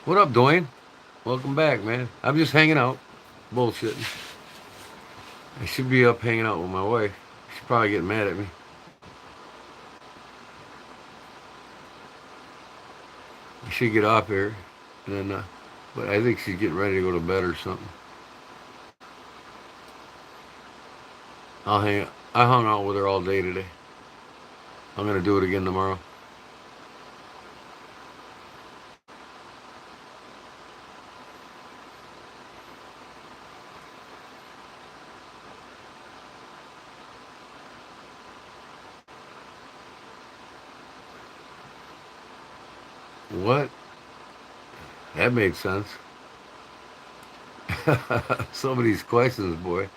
What up, Dwayne? Welcome back, man. I'm just hanging out. Bullshitting. I should be up hanging out with my wife. She's probably getting mad at me. I should get off here. And then, but I think she's getting ready to go to bed or something. I hung out with her all day today. I'm going to do it again tomorrow. What? That made sense. Some of these questions, boy,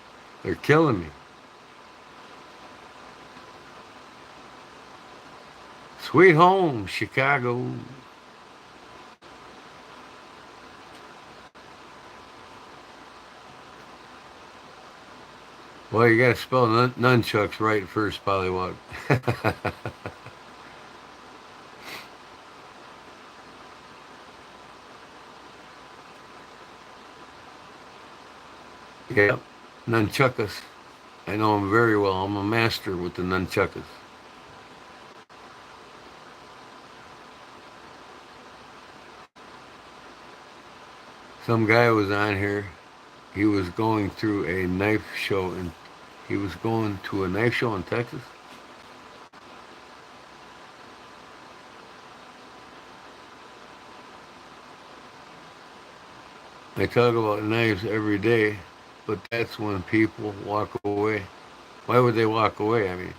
they're killing me. Sweet home, Chicago. Well, you gotta spell nunchucks right first, Pollywog. Yep, nunchuckas. I know them very well. I'm a master with the nunchuckas. Some guy was on here. He was going through a knife show, and he was going to a knife show in Texas. I talk about knives every day, but that's when people walk away. Why would they walk away? I mean,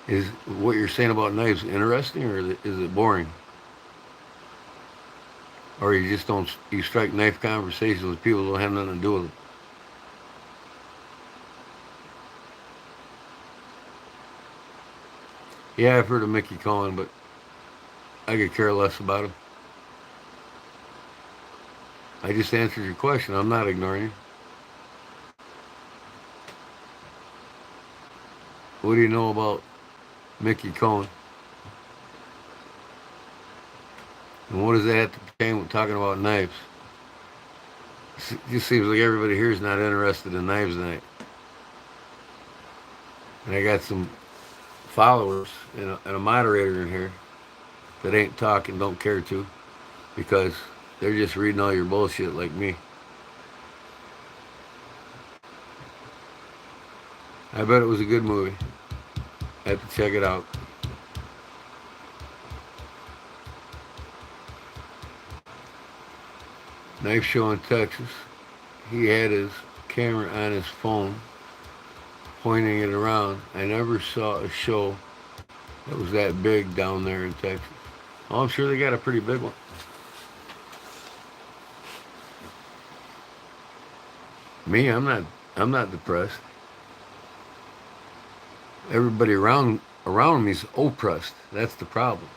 is what you're saying about knives interesting, or is it boring? Or you just don't, you strike knife conversations with people who don't have nothing to do with it? Yeah, I've heard of Mickey Cohen, but I could care less about him. I just answered your question. I'm not ignoring you. What do you know about Mickey Cohen? And what does that have to pertain with talking about knives? It just seems like everybody here is not interested in knives tonight. And I got some followers and a moderator in here that ain't talking, don't care to, because they're just reading all your bullshit like me. I bet it was a good movie. I have to check it out. Knife show in Texas. He had his camera on his phone, pointing it around. I never saw a show that was that big down there in Texas. Oh, I'm sure they got a pretty big one. Me, I'm not depressed. Everybody around me's oppressed. That's the problem.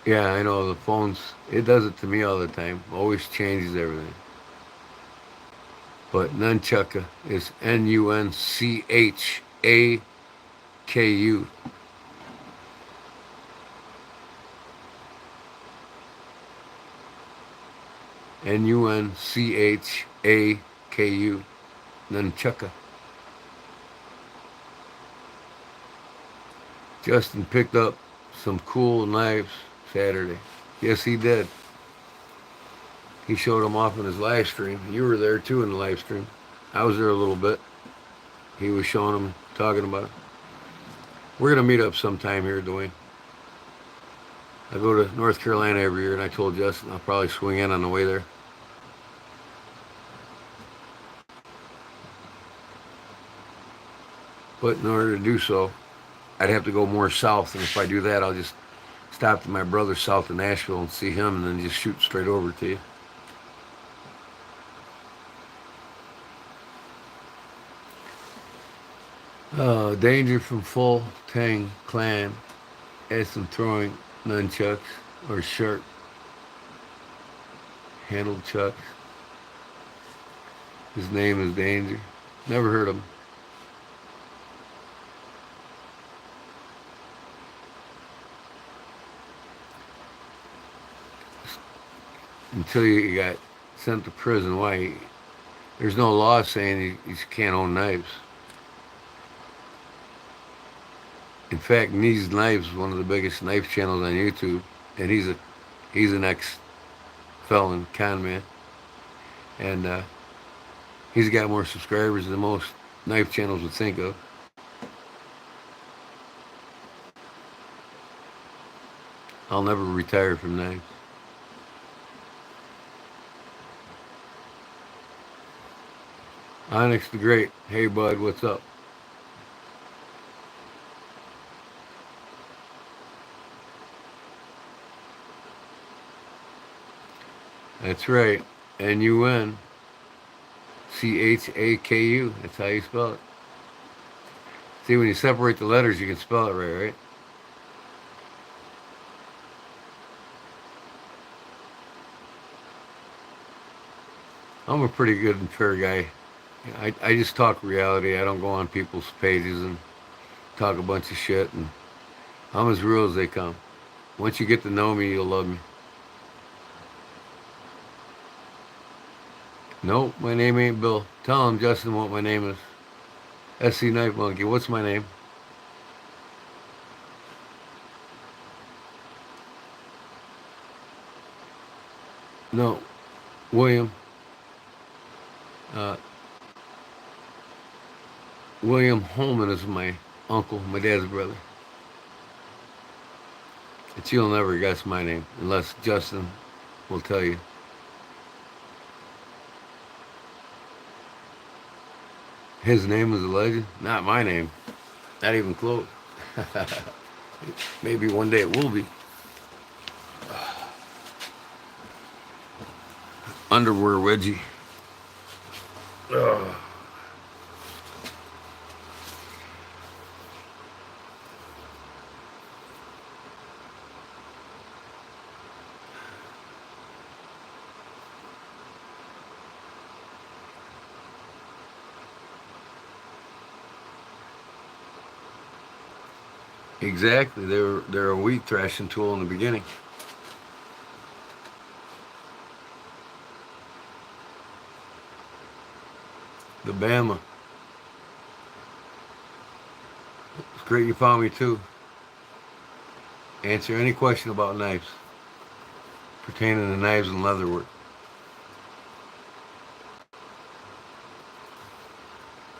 Yeah, I know the phones. It does it to me all the time. Always changes everything. But nunchucka is Nunchaku. Nunchaku. Nunchucka. Justin picked up some cool knives Saturday. Yes, he did. He showed them off in his live stream. You were there too in the live stream. I was there a little bit. He was showing them, talking about it. We're gonna meet up sometime here, Dwayne. I go to North Carolina every year, and I told Justin I'll probably swing in on the way there. But in order to do so, I'd have to go more south, and if I do that, I'll just stop to my brother south of Nashville and see him, and then just shoot straight over to you. Danger from Full Tang Clan as some throwing nunchucks or sharp handled chucks. His name is Danger. Never heard of him. Until you got sent to prison. Why? There's no law saying you can't own knives. In fact, Needs Knives is one of the biggest knife channels on YouTube, and he's an ex-felon con man, and he's got more subscribers than most knife channels would think of. I'll never retire from knives. Onyx the Great. Hey, bud, what's up? That's right. Nunchaku. That's how you spell it. See, when you separate the letters, you can spell it right, right? I'm a pretty good and fair guy. I just talk reality. I don't go on people's pages and talk a bunch of shit. And I'm as real as they come. Once you get to know me, you'll love me. Nope, my name ain't Bill. Tell him, Justin, what my name is. SC Knife Monkey. What's my name? No, William. Uh, William Holman is my uncle, my dad's brother. But you'll never guess my name unless Justin will tell you. His name is a legend. Not my name. Not even close. Maybe one day it will be. Underwear wedgie. Ugh. Exactly. They're a wheat thrashing tool in the beginning. The Bama. It's great you found me too. Answer any question about knives pertaining to knives and leatherwork.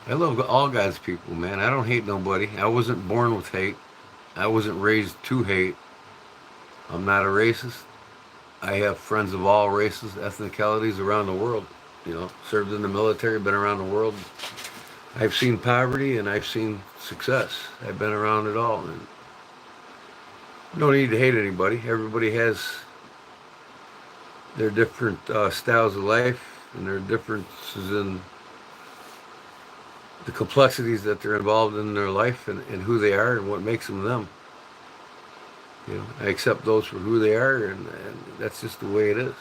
I love all God's people, man. I don't hate nobody. I wasn't born with hate. I wasn't raised to hate. I'm not a racist. I have friends of all races, ethnicalities around the world. You know, served in the military, been around the world. I've seen poverty and I've seen success. I've been around it all. And no need to hate anybody. Everybody has their different styles of life and their differences in the complexities that they're involved in their life and who they are and what makes them them. You know, I accept those for who they are, and that's just the way it is.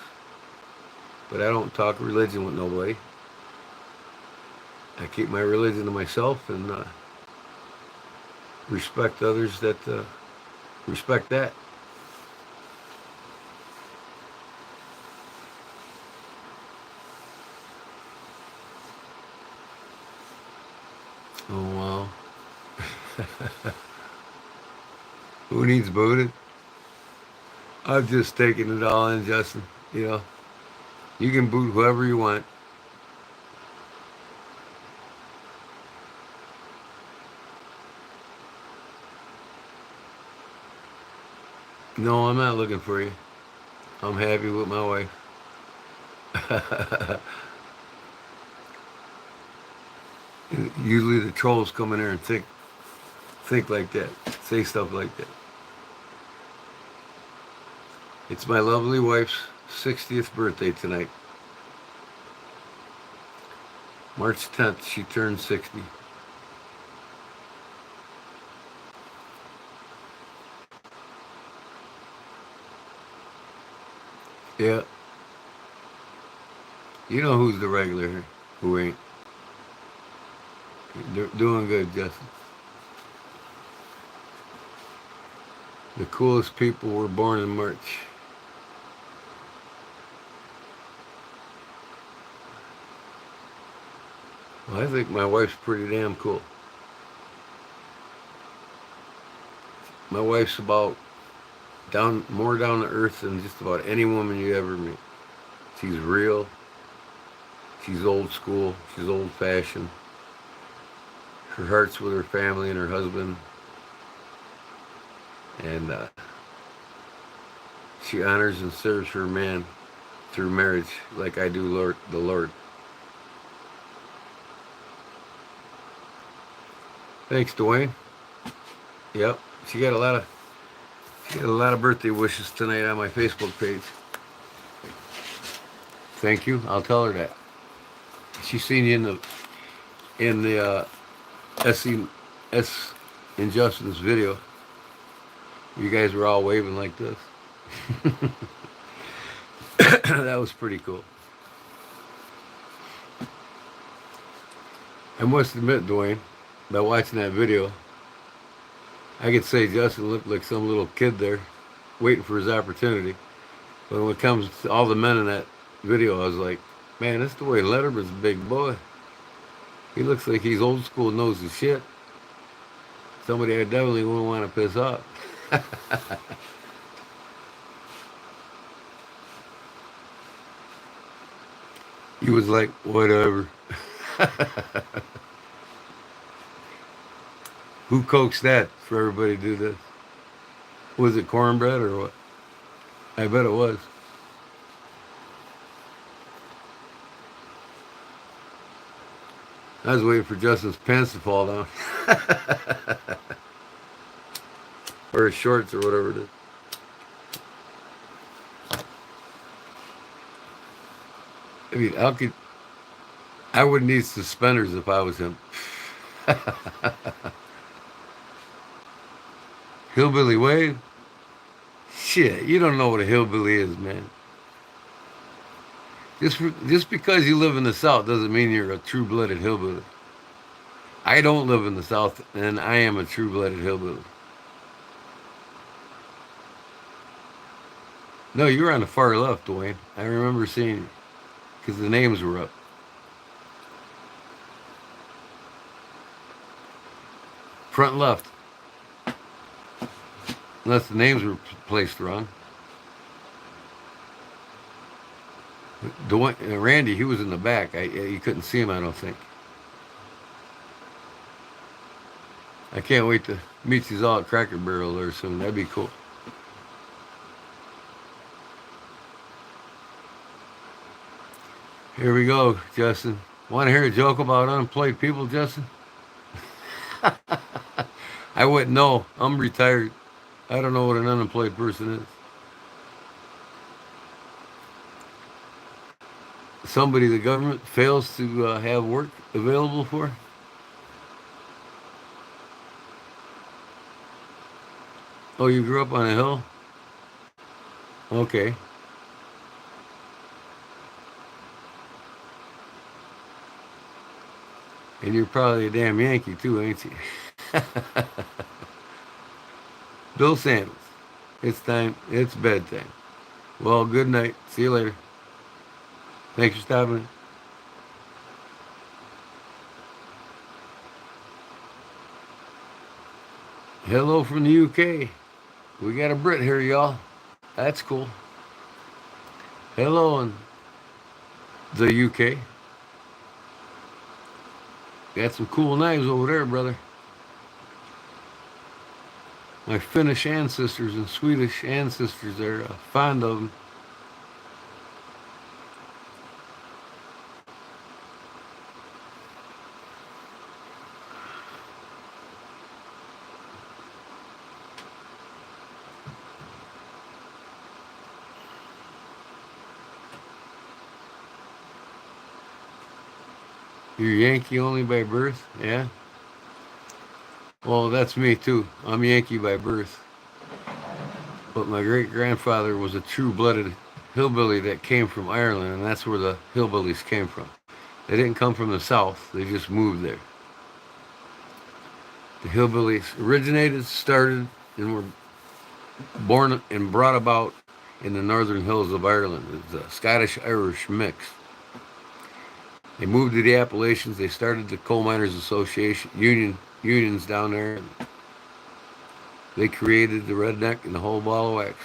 But I don't talk religion with nobody. I keep my religion to myself and respect others that respect that. Oh, wow. Who needs booted? I'm just taking it all in, Justin. You know, you can boot whoever you want. No, I'm not looking for you. I'm happy with my wife. Usually the trolls come in there and think like that, say stuff like that. It's my lovely wife's 60th birthday tonight. March 10th, she turned 60. Yeah. You know who's the regular, who ain't. They're doing good, Justin. The coolest people were born in March. Well, I think my wife's pretty damn cool. My wife's about more down to earth than just about any woman you ever meet. She's real. She's old school. She's old fashioned. Her heart's with her family and her husband. And she honors and serves her man through marriage like I do the Lord. Thanks, Dwayne. Yep. She got a lot of birthday wishes tonight on my Facebook page. Thank you. I'll tell her that. She's seen you in the S in Justin's video. You guys were all waving like this. That was pretty cool. I must admit, Dwayne, by watching that video, I could say Justin looked like some little kid there, waiting for his opportunity. But when it comes to all the men in that video, I was like, man, that's the way Letterman's a big boy. He looks like he's old school, knows his shit. Somebody I definitely wouldn't want to piss off. He was like, whatever. Who coaxed that for everybody to do this? Was it cornbread or what? I bet it was. I was waiting for Justin's pants to fall down. Or his shorts or whatever it is. I mean, I would need suspenders if I was him. Hillbilly wave? Shit, you don't know what a hillbilly is, man. Just because you live in the South doesn't mean you're a true-blooded hillbilly. I don't live in the South, and I am a true-blooded hillbilly. No, you were on the far left, Dwayne. I remember seeing you because the names were up. Front left. Unless the names were placed wrong. Dwayne, Randy, he was in the back. You couldn't see him, I don't think. I can't wait to meet you all at Cracker Barrel there soon. That'd be cool. Here we go, Justin. Want to hear a joke about unemployed people, Justin? I wouldn't know. I'm retired. I don't know what an unemployed person is. Somebody the government fails to have work available for? Oh, you grew up on a hill? Okay. And you're probably a damn Yankee too, ain't you? Bill Sandals. It's time. It's bedtime. Well, good night. See you later. Thanks for stopping in. Hello from the UK. We got a Brit here, y'all. That's cool. Hello in the UK. Got some cool knives over there, brother. My Finnish ancestors and Swedish ancestors are fond of them. You're Yankee only by birth? Yeah? Well, that's me too. I'm Yankee by birth. But my great-grandfather was a true-blooded hillbilly that came from Ireland, and that's where the hillbillies came from. They didn't come from the South. They just moved there. The hillbillies originated, started, and were born and brought about in the northern hills of Ireland. It's a Scottish-Irish mix. They moved to the Appalachians. They started the Coal Miners Association unions down there. They created the redneck and the whole ball of wax.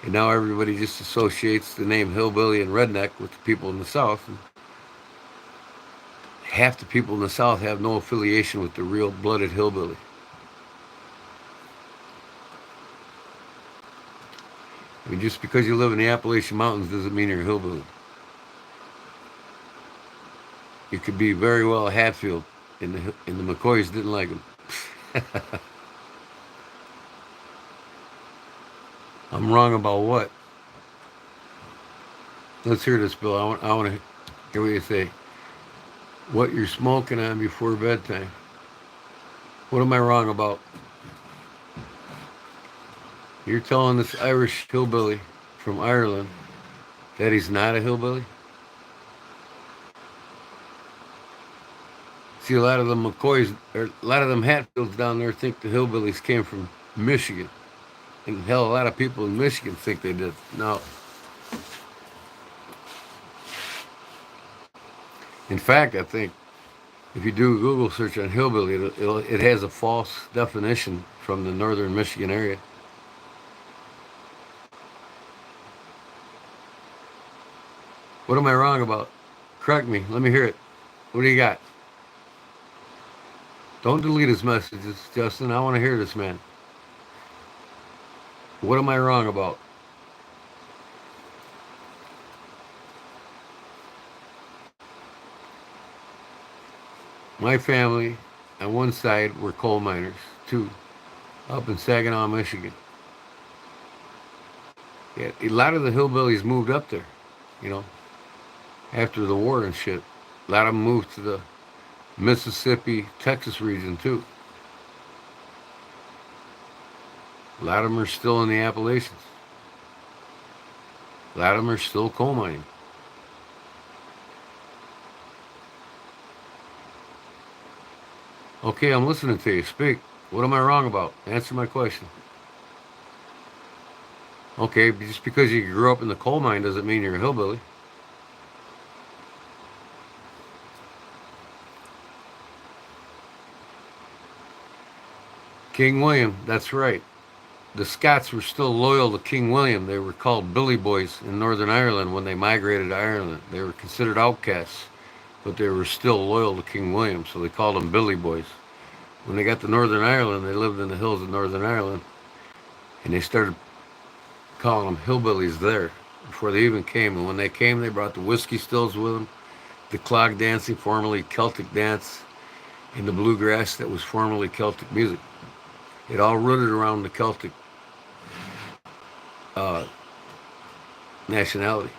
And now everybody just associates the name hillbilly and redneck with the people in the South. And half the people in the South have no affiliation with the real blooded hillbilly. I mean, just because you live in the Appalachian Mountains doesn't mean you're a hillbilly. You could be very well a Hatfield, and the McCoys didn't like him. I'm wrong about what? Let's hear this, Bill. I want to hear what you say. What you're smoking on before bedtime. What am I wrong about? You're telling this Irish hillbilly from Ireland that he's not a hillbilly? See, a lot of them McCoys, or a lot of them Hatfields down there think the hillbillies came from Michigan. And hell, a lot of people in Michigan think they did. No. In fact, I think if you do a Google search on hillbilly, it has a false definition from the northern Michigan area. What am I wrong about? Correct me. Let me hear it. What do you got? Don't delete his messages, Justin. I want to hear this man. What am I wrong about? My family on one side were coal miners, too, up in Saginaw, Michigan. Yeah, a lot of the hillbillies moved up there, you know, after the war and shit. A lot of them moved to the Mississippi, Texas region, too. A lot of them are still in the Appalachians. A lot of them are still coal mining. Okay, I'm listening to you. Speak. What am I wrong about? Answer my question. Okay, just because you grew up in the coal mine doesn't mean you're a hillbilly. King William, that's right. The Scots were still loyal to King William. They were called Billy Boys in Northern Ireland when they migrated to Ireland. They were considered outcasts, but they were still loyal to King William, so they called them Billy Boys. When they got to Northern Ireland, they lived in the hills of Northern Ireland, and they started calling them hillbillies there before they even came. And when they came, they brought the whiskey stills with them, the clog dancing, formerly Celtic dance, and the bluegrass that was formerly Celtic music. It all rooted around the Celtic uh, nationality.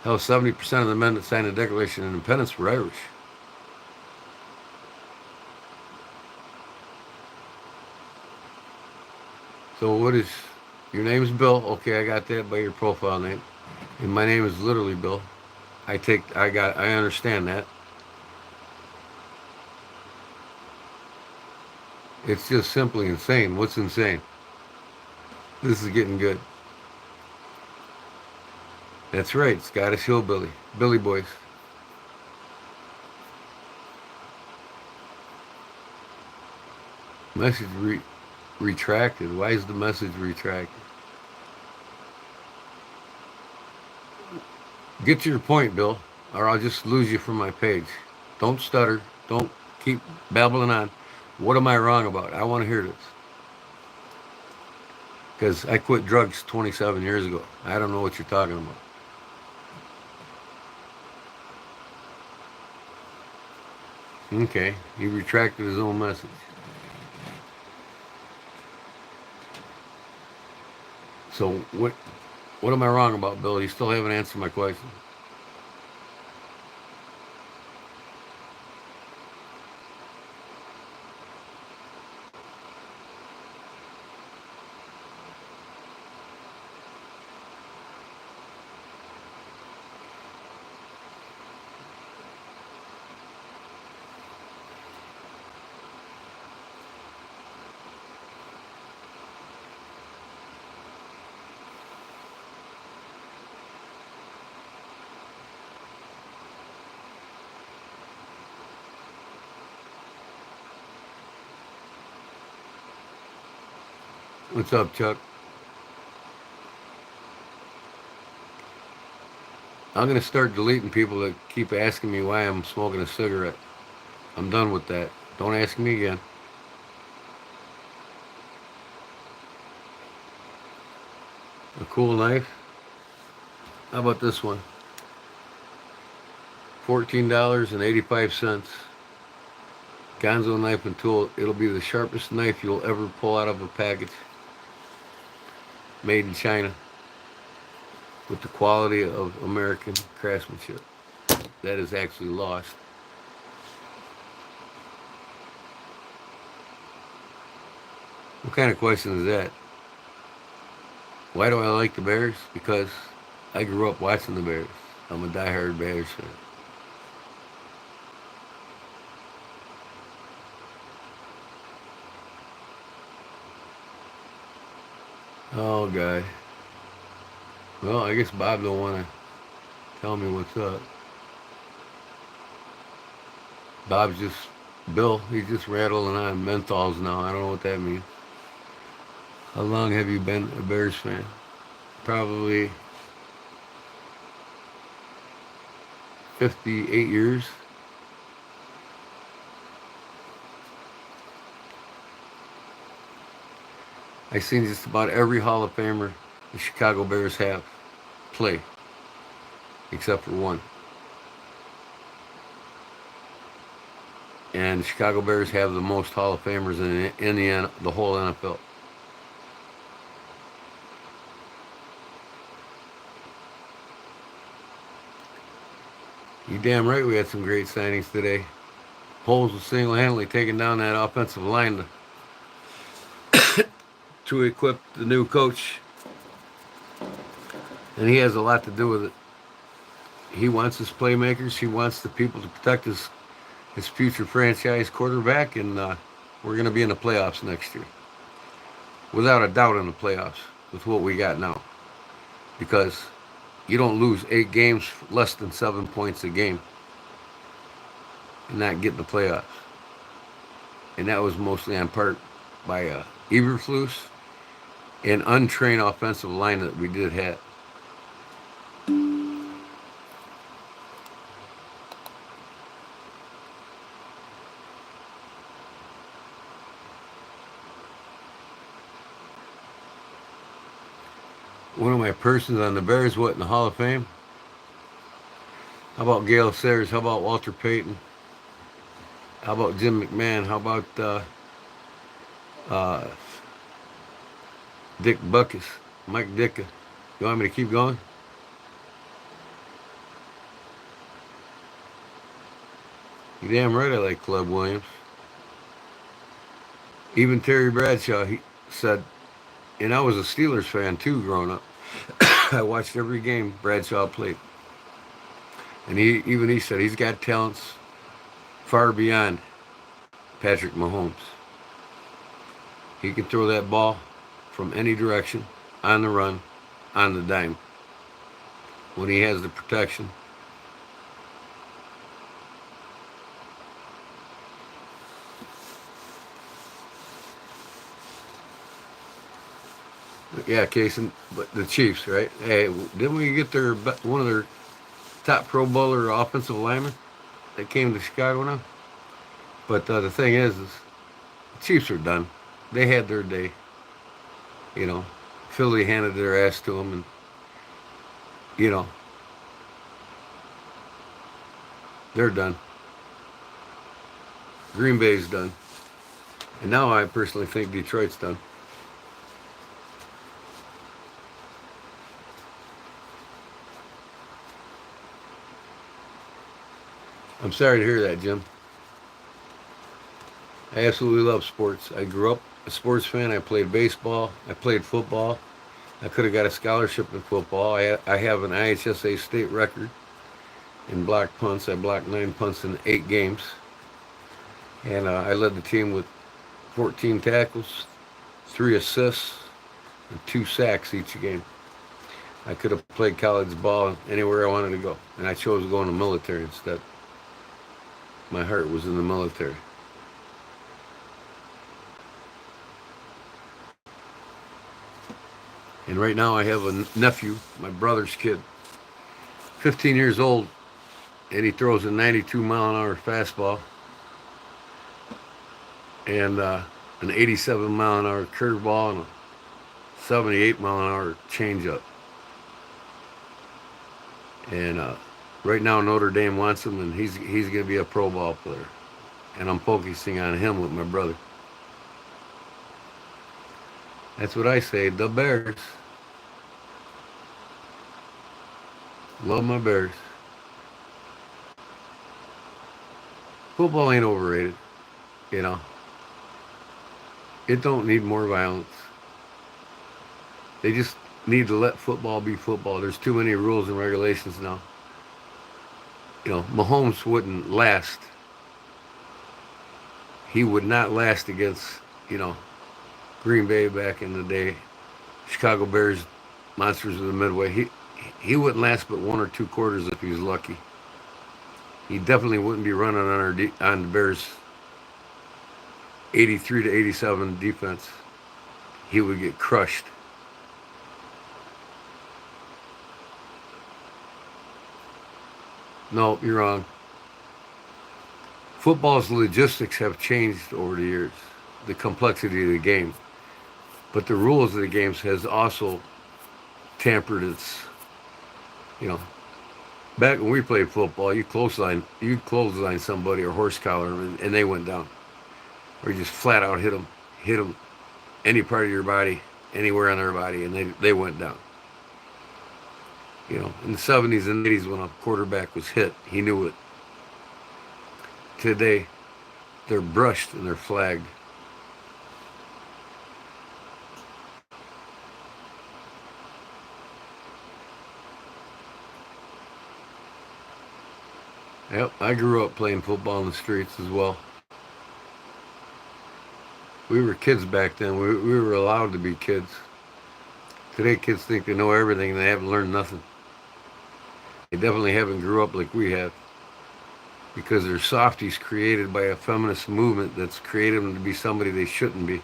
Hell, 70% of the men that signed the Declaration of Independence were Irish. So what is, your name's Bill. Okay, I got that by your profile name. And my name is literally Bill. I understand that. It's just simply insane. What's insane? This is getting good. That's right, Scottish hillbilly, Billy Boys. Message retracted. Why is the message retracted? Get to your point, Bill, or I'll just lose you from my page. Don't stutter. Don't keep babbling on. What am I wrong about? I want to hear this. Because I quit drugs 27 years ago. I don't know what you're talking about. Okay, he retracted his own message. So what am I wrong about, Bill? You still haven't answered my question. What's up, Chuck? I'm going to start deleting people that keep asking me why I'm smoking a cigarette. I'm done with that. Don't ask me again. A cool knife? How about this one? $14.85. Gonzo knife and tool. It'll be the sharpest knife you'll ever pull out of a package. Made in China. With the quality of American craftsmanship. That is actually lost. What kind of question is that? Why do I like the Bears? Because I grew up watching the Bears. I'm a diehard Bears fan. Oh, God. Well, I guess Bob don't want to tell me what's up. Bob's just, Bill, he's just rattling on menthols now. I don't know what that means. How long have you been a Bears fan? Probably 58 years. I've seen just about every Hall of Famer the Chicago Bears have play, except for one. And the Chicago Bears have the most Hall of Famers in the whole NFL. You damn right we had some great signings today. Poles was single-handedly taking down that offensive line to equip the new coach. And he has a lot to do with it. He wants his playmakers. He wants the people to protect his future franchise quarterback, and we're going to be in the playoffs next year. Without a doubt in the playoffs with what we got now. Because you don't lose 8 games less than 7 points a game and not get in the playoffs. And that was mostly on part by Eberflus and untrained offensive line that we did have. One of my persons on the Bears, what, in the Hall of Fame? How about Gale Sayers? How about Walter Payton? How about Jim McMahon? How about Dick Buckus? Mike Ditka? You want me to keep going? You damn right I like Club Williams. Even Terry Bradshaw, he said, and I was a Steelers fan too growing up. I watched every game Bradshaw played. And he said he's got talents far beyond Patrick Mahomes. He can throw that ball from any direction, on the run, on the dime. When he has the protection. Yeah, Casey, but the Chiefs, right? Hey, didn't we get one of their top Pro Bowler offensive linemen that came to Chicago now? But the thing is the Chiefs are done. They had their day. You know, Philly handed their ass to them, and you know, they're done. Green Bay's done, and now I personally think Detroit's done. I'm sorry to hear that, Jim. I absolutely love sports. I grew up a sports fan. I played baseball. I played football. I could have got a scholarship in football. I have an IHSA state record in block punts. I blocked 9 punts in 8 games. And I led the team with 14 tackles, 3 assists, and 2 sacks each game. I could have played college ball anywhere I wanted to go. And I chose to go in the military instead. My heart was in the military. And right now I have a nephew, my brother's kid, 15 years old, and he throws a 92-mile-an-hour fastball and an 87-mile-an-hour curveball and a 78-mile-an-hour changeup. And right now Notre Dame wants him, and he's going to be a pro ball player. And I'm focusing on him with my brother. That's what I say, the Bears. Love my Bears. Football ain't overrated, you know. It don't need more violence. They just need to let football be football. There's too many rules and regulations now. You know, Mahomes wouldn't last. He would not last against, you know, Green Bay back in the day. Chicago Bears, monsters of the Midway. He wouldn't last but 1 or 2 quarters if he was lucky. He definitely wouldn't be running on the Bears' 83 to 87 defense. He would get crushed. No, you're wrong. Football's logistics have changed over the years. The complexity of the game. But the rules of the games has also tampered its, you know, back when we played football, you clothesline somebody or horse collar them, and they went down, or you just flat out hit them any part of your body, anywhere on their body, and they went down. You know, in the 70s and 80s, when a quarterback was hit, he knew it. Today, they're brushed and they're flagged. Yep, I grew up playing football in the streets as well. We were kids back then. We were allowed to be kids. Today, kids think they know everything and they haven't learned nothing. They definitely haven't grew up like we have, because they're softies created by a feminist movement that's created them to be somebody they shouldn't be.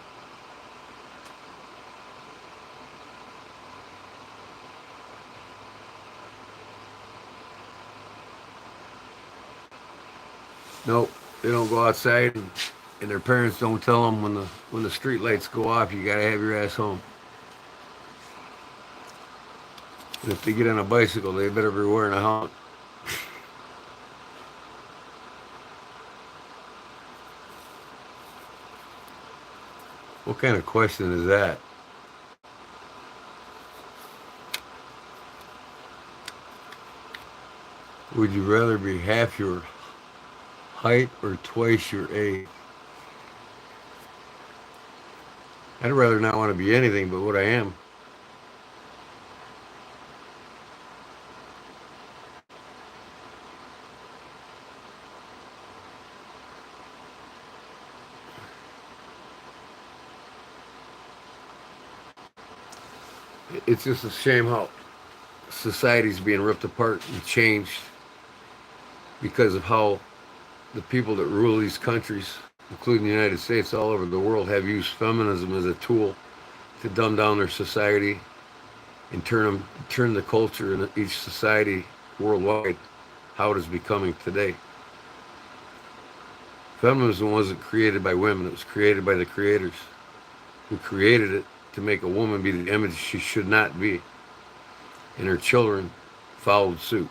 Nope, they don't go outside, and their parents don't tell them when the street lights go off, you gotta have your ass home. And if they get on a bicycle, they better be wearing a helmet. What kind of question is that? Would you rather be half your height or twice your age? I'd rather not want to be anything but what I am. It's just a shame how society's being ripped apart and changed because of how the people that rule these countries, including the United States, all over the world, have used feminism as a tool to dumb down their society and turn the culture in each society worldwide how it is becoming today. Feminism wasn't created by women; it was created by the creators, who created it to make a woman be the image she should not be, and her children followed suit.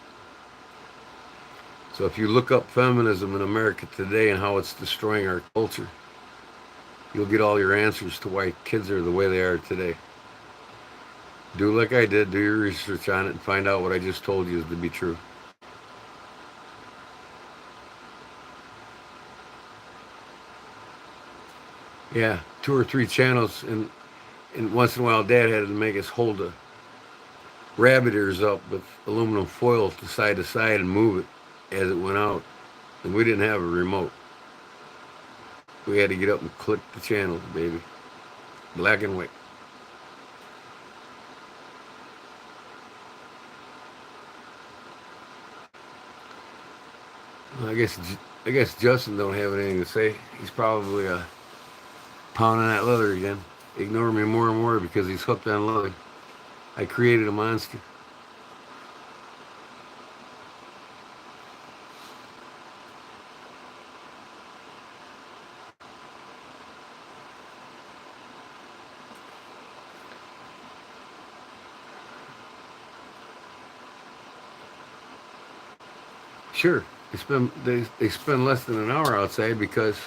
So if you look up feminism in America today and how it's destroying our culture, you'll get all your answers to why kids are the way they are today. Do like I did, do your research on it, and find out what I just told you is to be true. Yeah, 2 or 3 channels, and once in a while Dad had to make us hold the rabbit ears up with aluminum foil to side and move it as it went out. And we didn't have a remote. We had to get up and click the channels, baby. Black and white. Well, I guess Justin don't have anything to say. He's probably pounding that leather again. Ignore me more and more because he's hooked on leather. I created a monster. Sure, they spend less than an hour outside because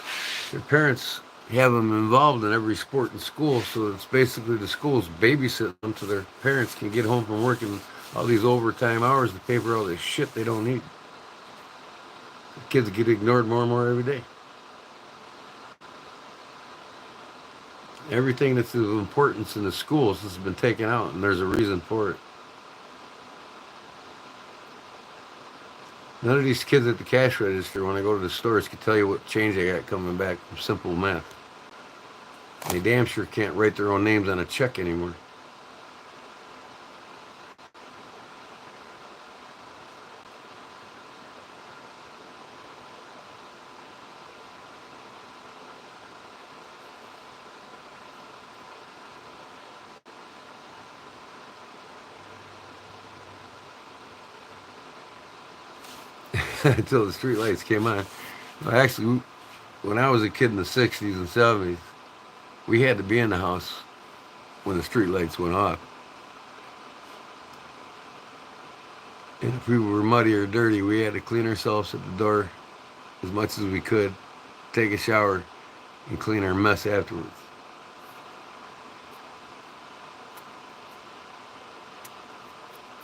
their parents have them involved in every sport in school. So it's basically the schools babysitting them so their parents can get home from working all these overtime hours to pay for all this shit they don't need. The kids get ignored more and more every day. Everything that's of importance in the schools has been taken out, and there's a reason for it. None of these kids at the cash register, when I go to the stores, can tell you what change they got coming back from simple math. They damn sure can't write their own names on a check anymore. Until the street lights came on. Well, actually, when I was a kid in the 60s and 70s, we had to be in the house when the street lights went off. And if we were muddy or dirty, we had to clean ourselves at the door as much as we could, take a shower, and clean our mess afterwards.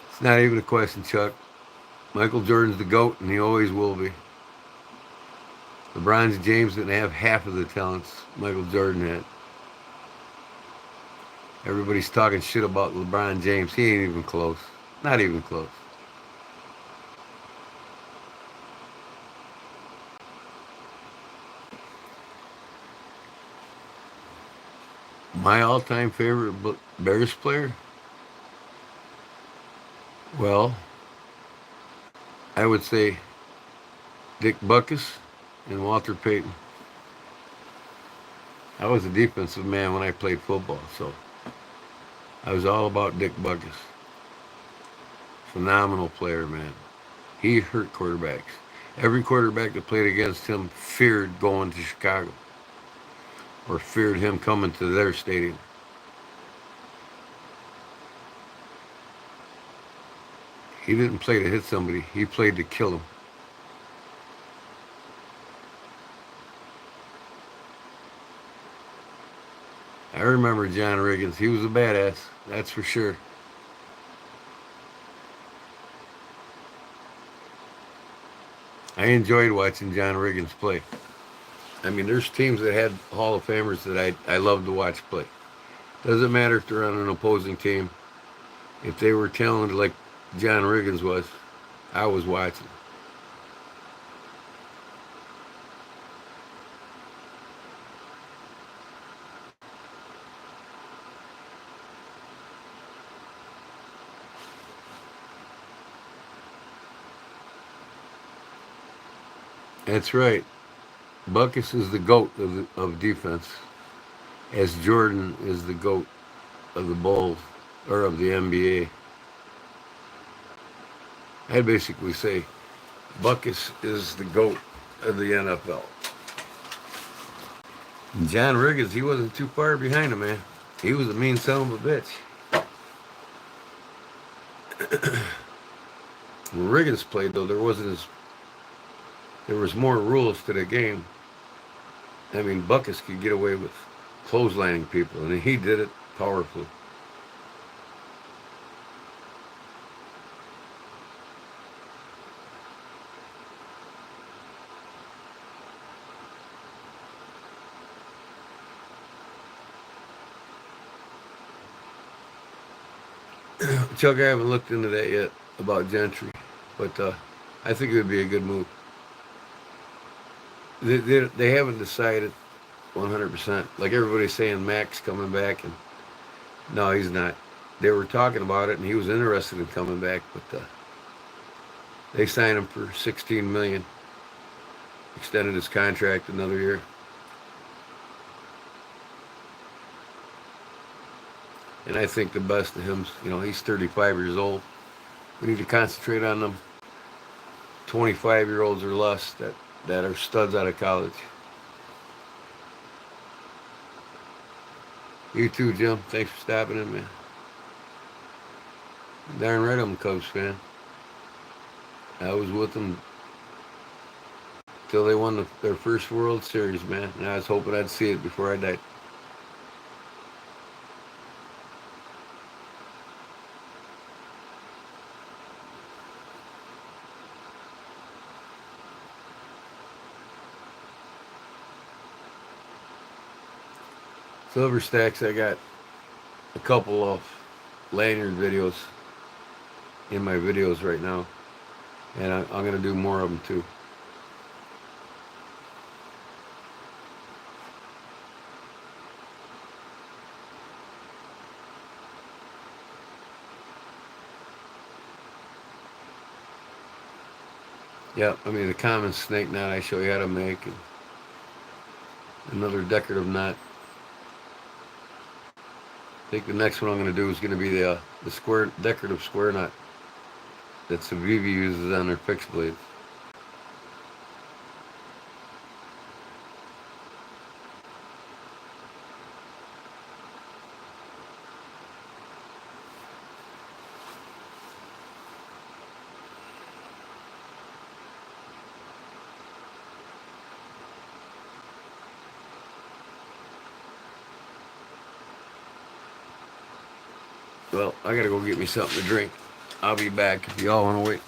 It's not even a question, Chuck. Michael Jordan's the GOAT, and he always will be. LeBron James didn't have half of the talents Michael Jordan had. Everybody's talking shit about LeBron James. He ain't even close. Not even close. My all-time favorite Bears player? Well, I would say Dick Butkus and Walter Payton. I was a defensive man when I played football, so I was all about Dick Butkus. Phenomenal player, man. He hurt quarterbacks. Every quarterback that played against him feared going to Chicago or feared him coming to their stadium. He didn't play to hit somebody. He played to kill them. I remember John Riggins. He was a badass, that's for sure. I enjoyed watching John Riggins play. I mean, there's teams that had Hall of Famers that I love to watch play. Doesn't matter if they're on an opposing team. If they were talented like John Riggins was, I was watching. That's right. Butkus is the GOAT of defense, as Jordan is the GOAT of the Bulls, or of the NBA. I'd basically say Butkus is the GOAT of the NFL. And John Riggins, he wasn't too far behind him, man. He was a mean son of a bitch. When Riggins played, though, there was more rules to the game. I mean, Butkus could get away with clotheslining people, and he did it powerfully. Chuck, I haven't looked into that yet about Gentry, but I think it would be a good move. They haven't decided 100%. Like everybody's saying, Mac's coming back, and no, he's not. They were talking about it, and he was interested in coming back, but they signed him for $16 million, extended his contract another year. And I think the best of him, he's 35 years old. We need to concentrate on them 25-year-olds or less that are studs out of college. You too, Jim. Thanks for stopping in, man. Darn right I'm a Cubs fan. I was with them till they won their first World Series, man. And I was hoping I'd see it before I died. Silver Stacks, I got a couple of lanyard videos in my videos right now, and I'm going to do more of them too. Yep, I mean the common snake knot I show you how to make, and another decorative knot. I think the next one I'm going to do is going to be the square decorative square knot that Civivi uses on their fixed blades. Well, I gotta go get me something to drink. I'll be back if y'all want to wait.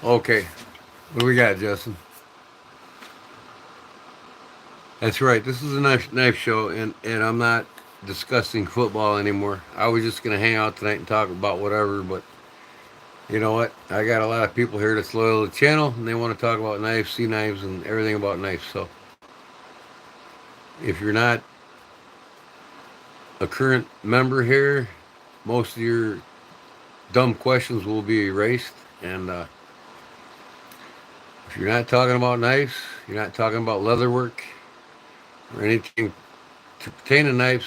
Okay, what do we got, Justin? That's right. This is a knife show, and I'm not discussing football anymore. I was just gonna hang out tonight and talk about whatever, but you know what? I got a lot of people here that's loyal to the channel, and they want to talk about knives, sea knives, and everything about knives. So if you're not a current member here, most of your dumb questions will be erased. And if you're not talking about knives, you're not talking about leather work or anything to pertain to knives,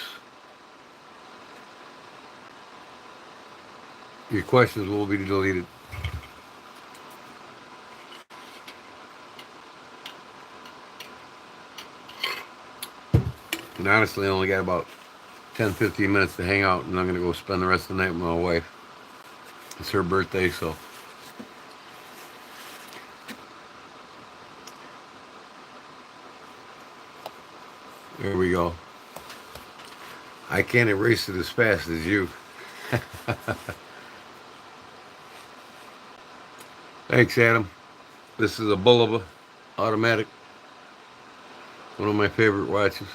your questions will be deleted. And honestly, I only got about 10-15 minutes to hang out, and I'm going to go spend the rest of the night with my wife. It's her birthday, so. There we go. I can't erase it as fast as you. Thanks, Adam. This is a Bulova automatic. One of my favorite watches.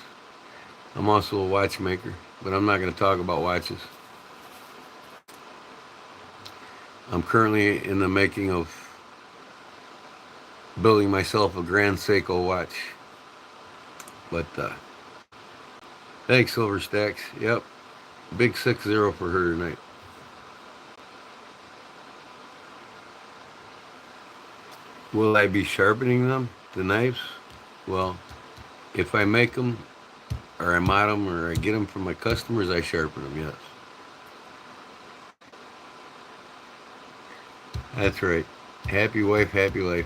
I'm also a watchmaker, but I'm not going to talk about watches. I'm currently in the making of building myself a Grand Seiko watch. But Thanks, Silver Stacks. Yep. Big 6-0 for her tonight. Will I be sharpening them, the knives? Well, if I make them, or I mod them, or I get them from my customers, I sharpen them, yes. That's right. Happy wife, happy life.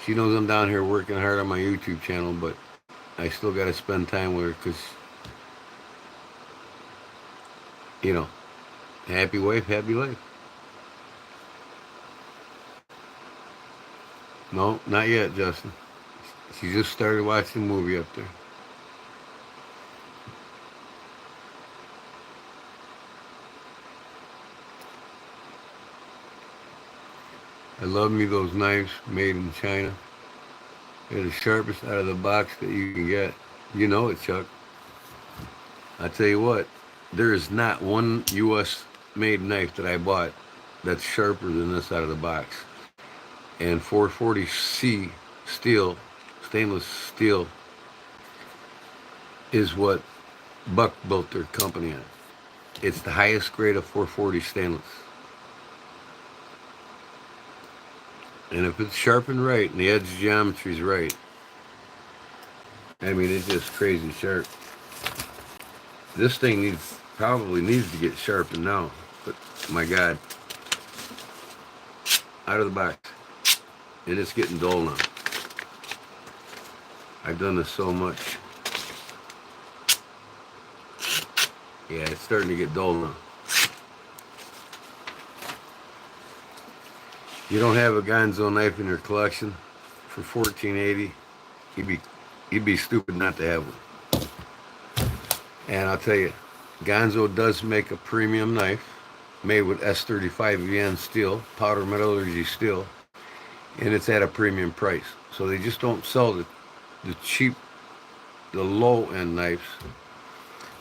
She knows I'm down here working hard on my YouTube channel, but I still got to spend time with her because, you know, happy wife, happy life. No, not yet, Justin. She just started watching a movie up there. I love me those knives made in China. They're the sharpest out of the box that you can get. You know it, Chuck. I tell you what, there is not one U.S. made knife that I bought that's sharper than this out of the box. And 440C steel, stainless steel, is what Buck built their company on. It's the highest grade of 440 stainless. And if it's sharpened right and the edge geometry is right, I mean, it's just crazy sharp. This thing probably needs to get sharpened now, but my God, out of the box. And it's getting dull now. I've done this so much. Yeah, it's starting to get dull now. You don't have a Gonzo knife in your collection for $14.80, you'd be stupid not to have one. And I'll tell you, Gonzo does make a premium knife made with S35VN steel, powder metallurgy steel, and it's at a premium price. So they just don't sell the cheap, the low-end knives,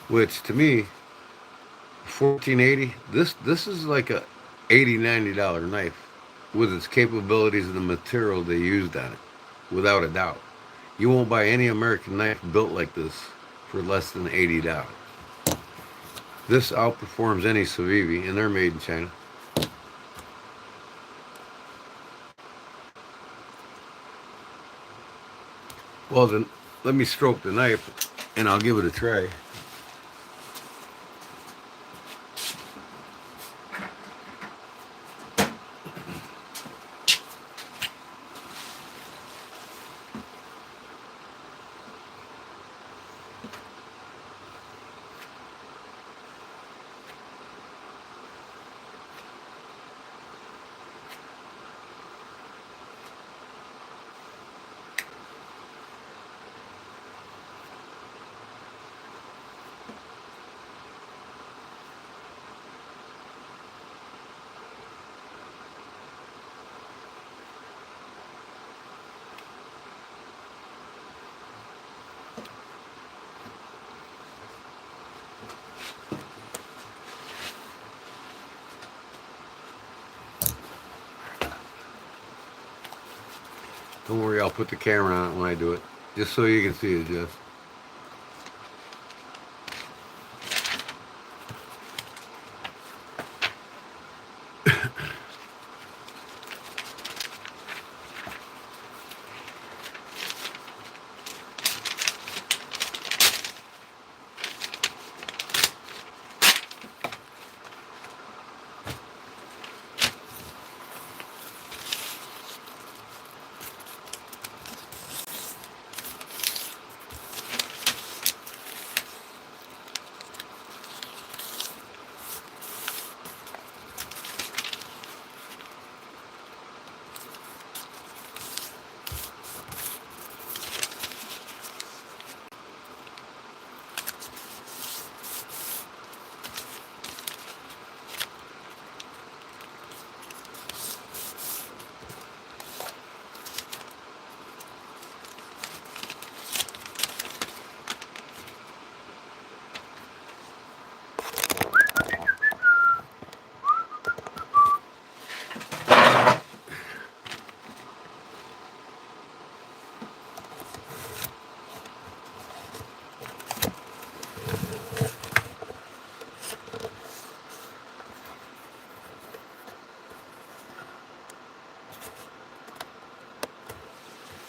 which to me, $14.80, this is like a $80-$90 knife with its capabilities and the material they used on it, without a doubt. You won't buy any American knife built like this for less than $80. This outperforms any Civivi, and they're made in China. Well, then let me stroke the knife, and I'll give it a try. Don't worry, I'll put the camera on it when I do it, just so you can see it, Jeff.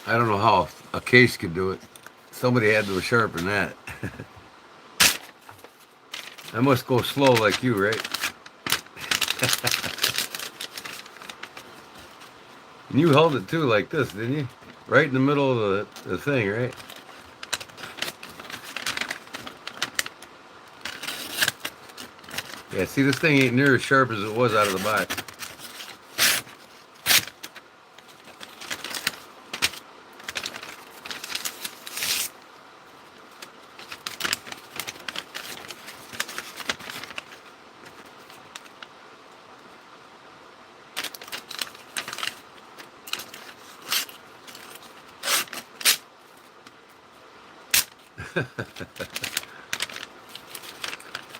I don't know how a case could do it. Somebody had to sharpen that. I must go slow like you, right? And you held it too like this, didn't you? Right in the middle of the thing, right? Yeah, see, this thing ain't near as sharp as it was out of the box.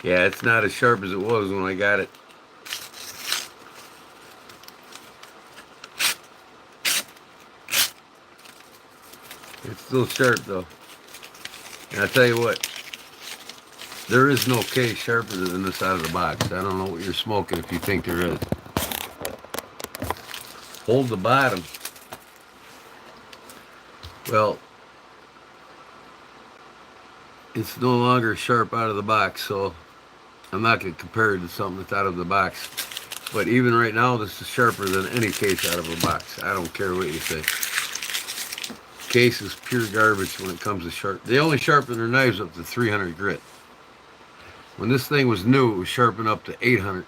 Yeah, it's not as sharp as it was when I got it. It's still sharp though. And I tell you what, there is no case sharper than this out of the box. I don't know what you're smoking if you think there is. Hold the bottom. Well, it's no longer sharp out of the box, so I'm not going to compare it to something that's out of the box. But even right now, this is sharper than any case out of a box. I don't care what you say. Case is pure garbage when it comes to sharp. They only sharpen their knives up to 300 grit. When this thing was new, it was sharpened up to 800,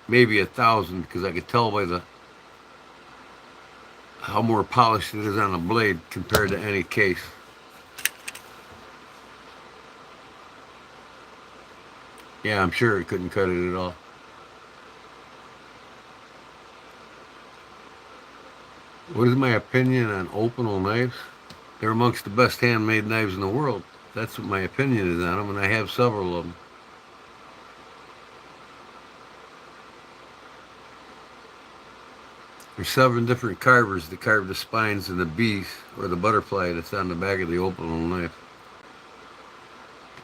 maybe 1,000, because I could tell by how more polished it is on the blade compared to any case. Yeah, I'm sure it couldn't cut it at all. What is my opinion on Opinel knives? They're amongst the best handmade knives in the world. That's what my opinion is on them, and I have several of them. There's 7 different carvers that carve the spines and the bees or the butterfly that's on the back of the Opinel knife.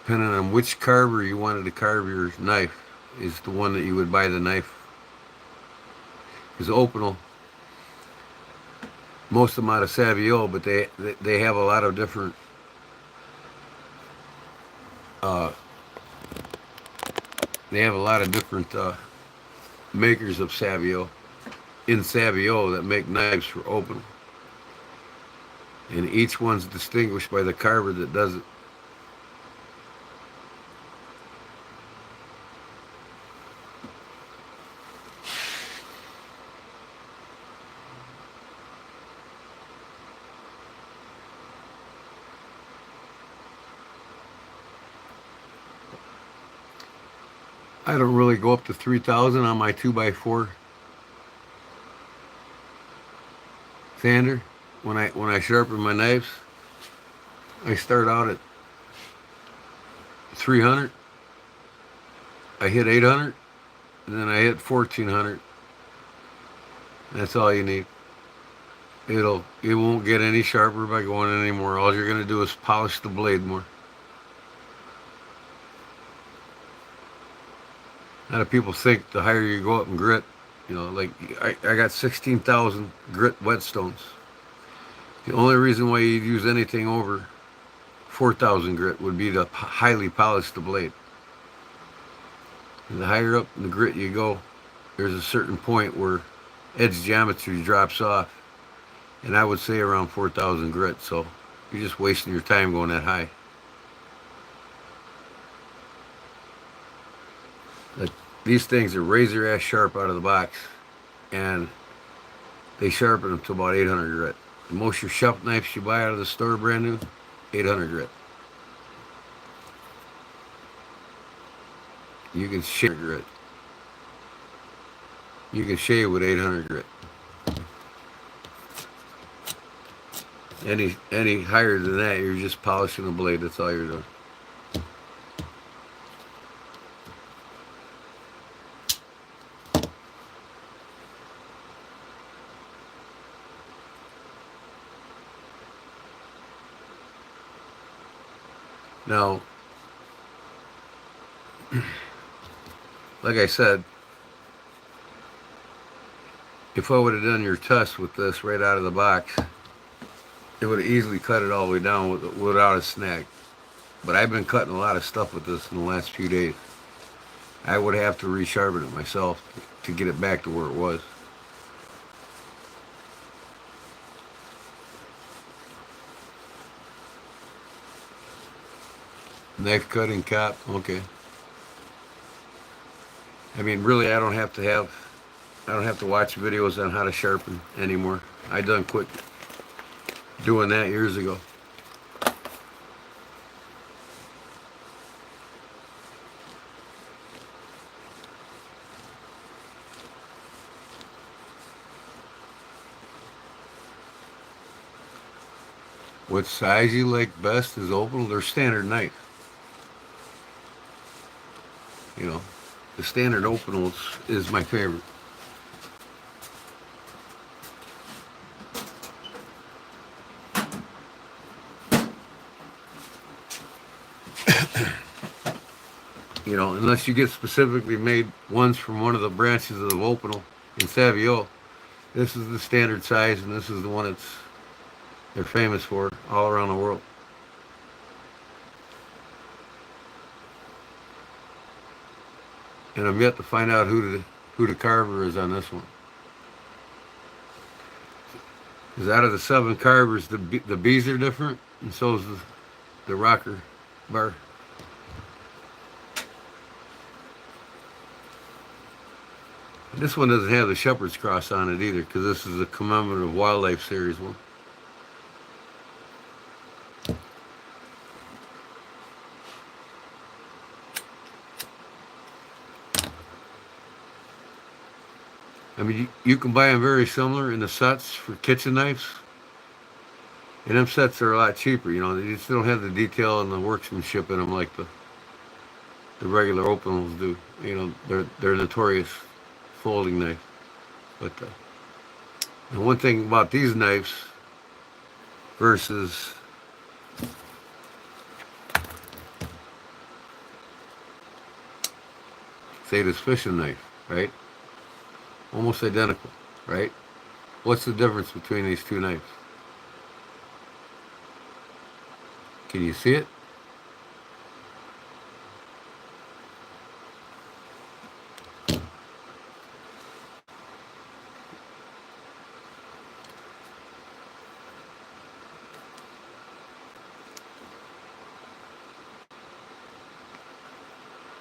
Depending on which carver you wanted to carve your knife is the one that you would buy the knife. Because Opinel, most of them out of Savio, but they have a lot of different makers of Savio in Savio that make knives for Opinel. And each one's distinguished by the carver that does it. I don't really go up to 3,000 on my 2x4 sander. When I sharpen my knives, I start out at 300. I hit 800, and then I hit 1,400. That's all you need. It won't get any sharper by going any more. All you're gonna do is polish the blade more. A lot of people think the higher you go up in grit, like I got 16,000 grit whetstones. The only reason why you'd use anything over 4,000 grit would be to highly polish the blade. And the higher up in the grit you go, there's a certain point where edge geometry drops off. And I would say around 4,000 grit, so you're just wasting your time going that high. Like, these things are razor ass sharp out of the box, and they sharpen them to about 800 grit. Most of your shelf knives you buy out of the store brand new, 800 grit. You can shave grit. You can shave with 800 grit. Any higher than that, you're just polishing the blade. That's all you're doing. Now, like I said, if I would have done your test with this right out of the box it would have easily cut it all the way down without a snag. But I've been cutting a lot of stuff with this in the last few days. I would have to resharpen it myself to get it back to where it was. Knife cutting cap, okay. I mean, really, I don't have to watch videos on how to sharpen anymore. I done quit doing that years ago. What size you like best is open. They're standard knife. You know, the standard open is my favorite. You know, unless you get specifically made ones from one of the branches of the Opinel in Savio, this is the standard size, and this is the one they're famous for all around the world. And I'm yet to find out who the carver is on this one. Because out of the 7 carvers, the bees are different, and so is the rocker bar. And this one doesn't have the shepherd's cross on it either, because this is a commemorative wildlife series one. I mean, you can buy them very similar in the sets for kitchen knives. And them sets are a lot cheaper, you know. They just don't have the detail and the workmanship in them like the regular Opinels do. You know, they're notorious folding knife. But the one thing about these knives versus say this fishing knife, right? Almost identical, right? What's the difference between these two knives? Can you see it?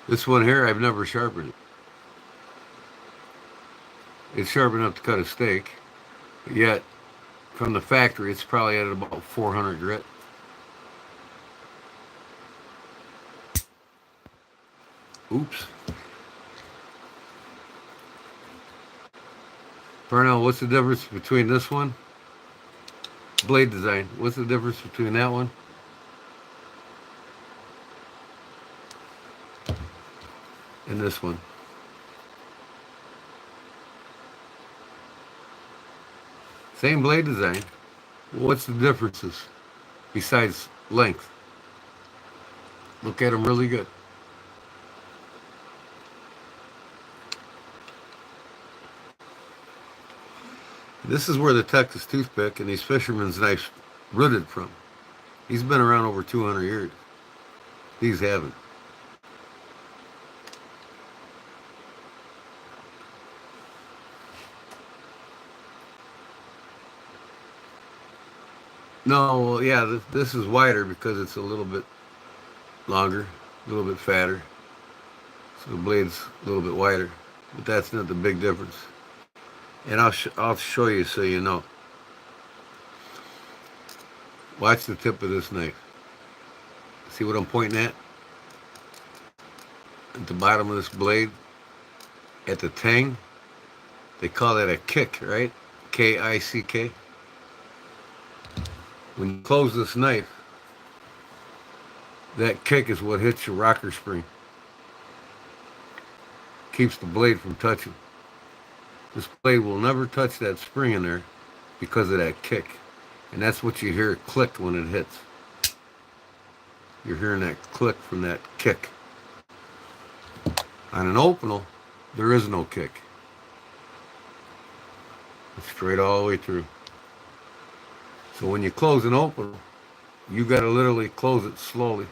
This one here, I've never sharpened it. It's sharp enough to cut a steak, but yet from the factory it's probably at about 400 grit. Oops. Parnell, what's the difference between this one? Blade design. What's the difference between that one and this one? Same blade design. What's the differences besides length? Look at them really good. This is where the Texas toothpick and these fishermen's knives rooted from. He's been around over 200 years. These haven't. No, well, yeah, this is wider because it's a little bit longer, a little bit fatter. So the blade's a little bit wider, but that's not the big difference. And I'll show you so you know. Watch the tip of this knife. See what I'm pointing at? At the bottom of this blade, at the tang, they call that a kick, right? K-I-C-K. When you close this knife, that kick is what hits your rocker spring. Keeps the blade from touching. This blade will never touch that spring in there because of that kick. And that's what you hear click when it hits. You're hearing that click from that kick. On an Opinel, there is no kick. It's straight all the way through. So when you close and open, you got to literally close it slowly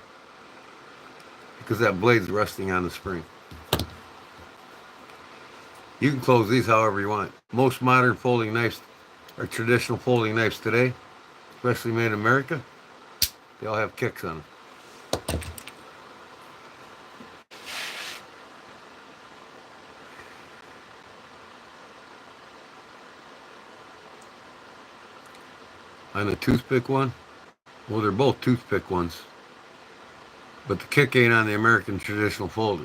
because that blade's resting on the spring. You can close these however you want. Most modern folding knives or traditional folding knives today, especially made in America, they all have kicks on them. On the toothpick one, well, they're both toothpick ones, but the kick ain't on the American traditional folder.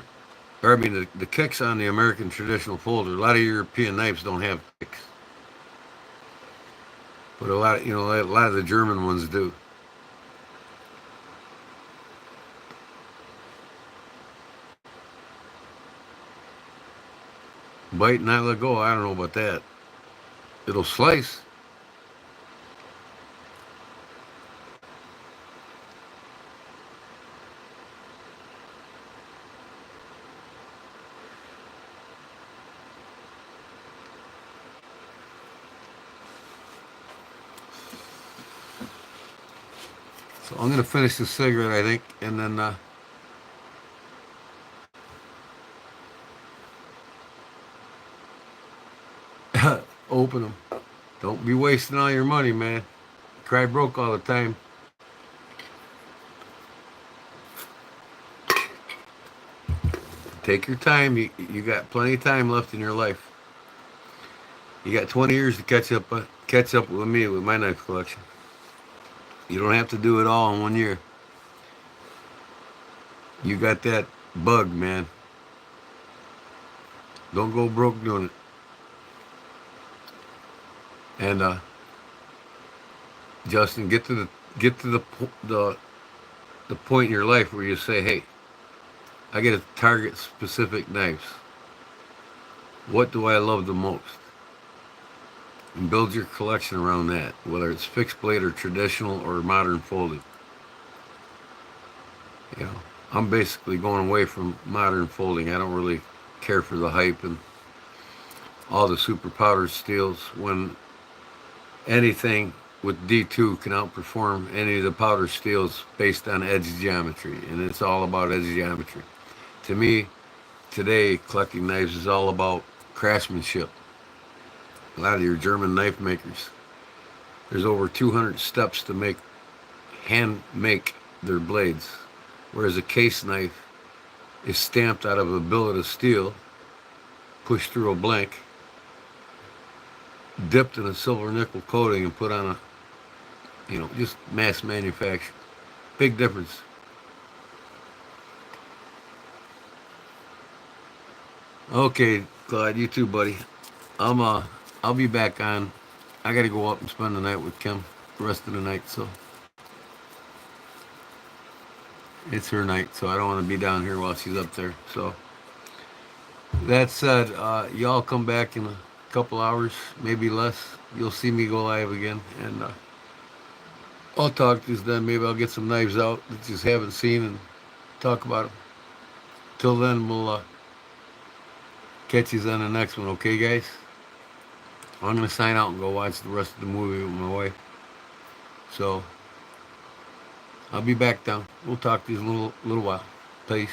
Or I mean, the kick's on the American traditional folder. A lot of European knives don't have kicks, but a lot of the German ones do. Bite, not let go. I don't know about that. It'll slice. So I'm going to finish the cigarette, I think, and then open them. Don't be wasting all your money, man. Cry broke all the time. Take your time. You got plenty of time left in your life. You got 20 years to catch up with me with my knife collection. You don't have to do it all in 1 year. You got that bug, man. Don't go broke doing it. And Justin, get to the point in your life where you say, "Hey, I get to target specific knives. What do I love the most?" And build your collection around that, whether it's fixed blade or traditional or modern folding. You know, I'm basically going away from modern folding. I don't really care for the hype and all the super powdered steels when anything with D2 can outperform any of the powder steels based on edge geometry, and it's all about edge geometry. To me, today, collecting knives is all about craftsmanship. A lot of your German knife makers, there's over 200 steps to hand make their blades, whereas a case knife is stamped out of a billet of steel, pushed through a blank, dipped in a silver nickel coating and put on just mass manufacture. Big difference. Okay, Clyde, you too, buddy. I'll be back on. I gotta go up and spend the night with Kim the rest of the night, so it's her night, so I don't want to be down here while she's up there. So that said, y'all come back in a couple hours, maybe less. You'll see me go live again, and I'll talk to you then. Maybe I'll get some knives out that you just haven't seen and talk about them. Till then, we'll catch you on the next one, okay, guys? I'm going to sign out and go watch the rest of the movie with my wife. So, I'll be back down. We'll talk to you in a little while. Peace.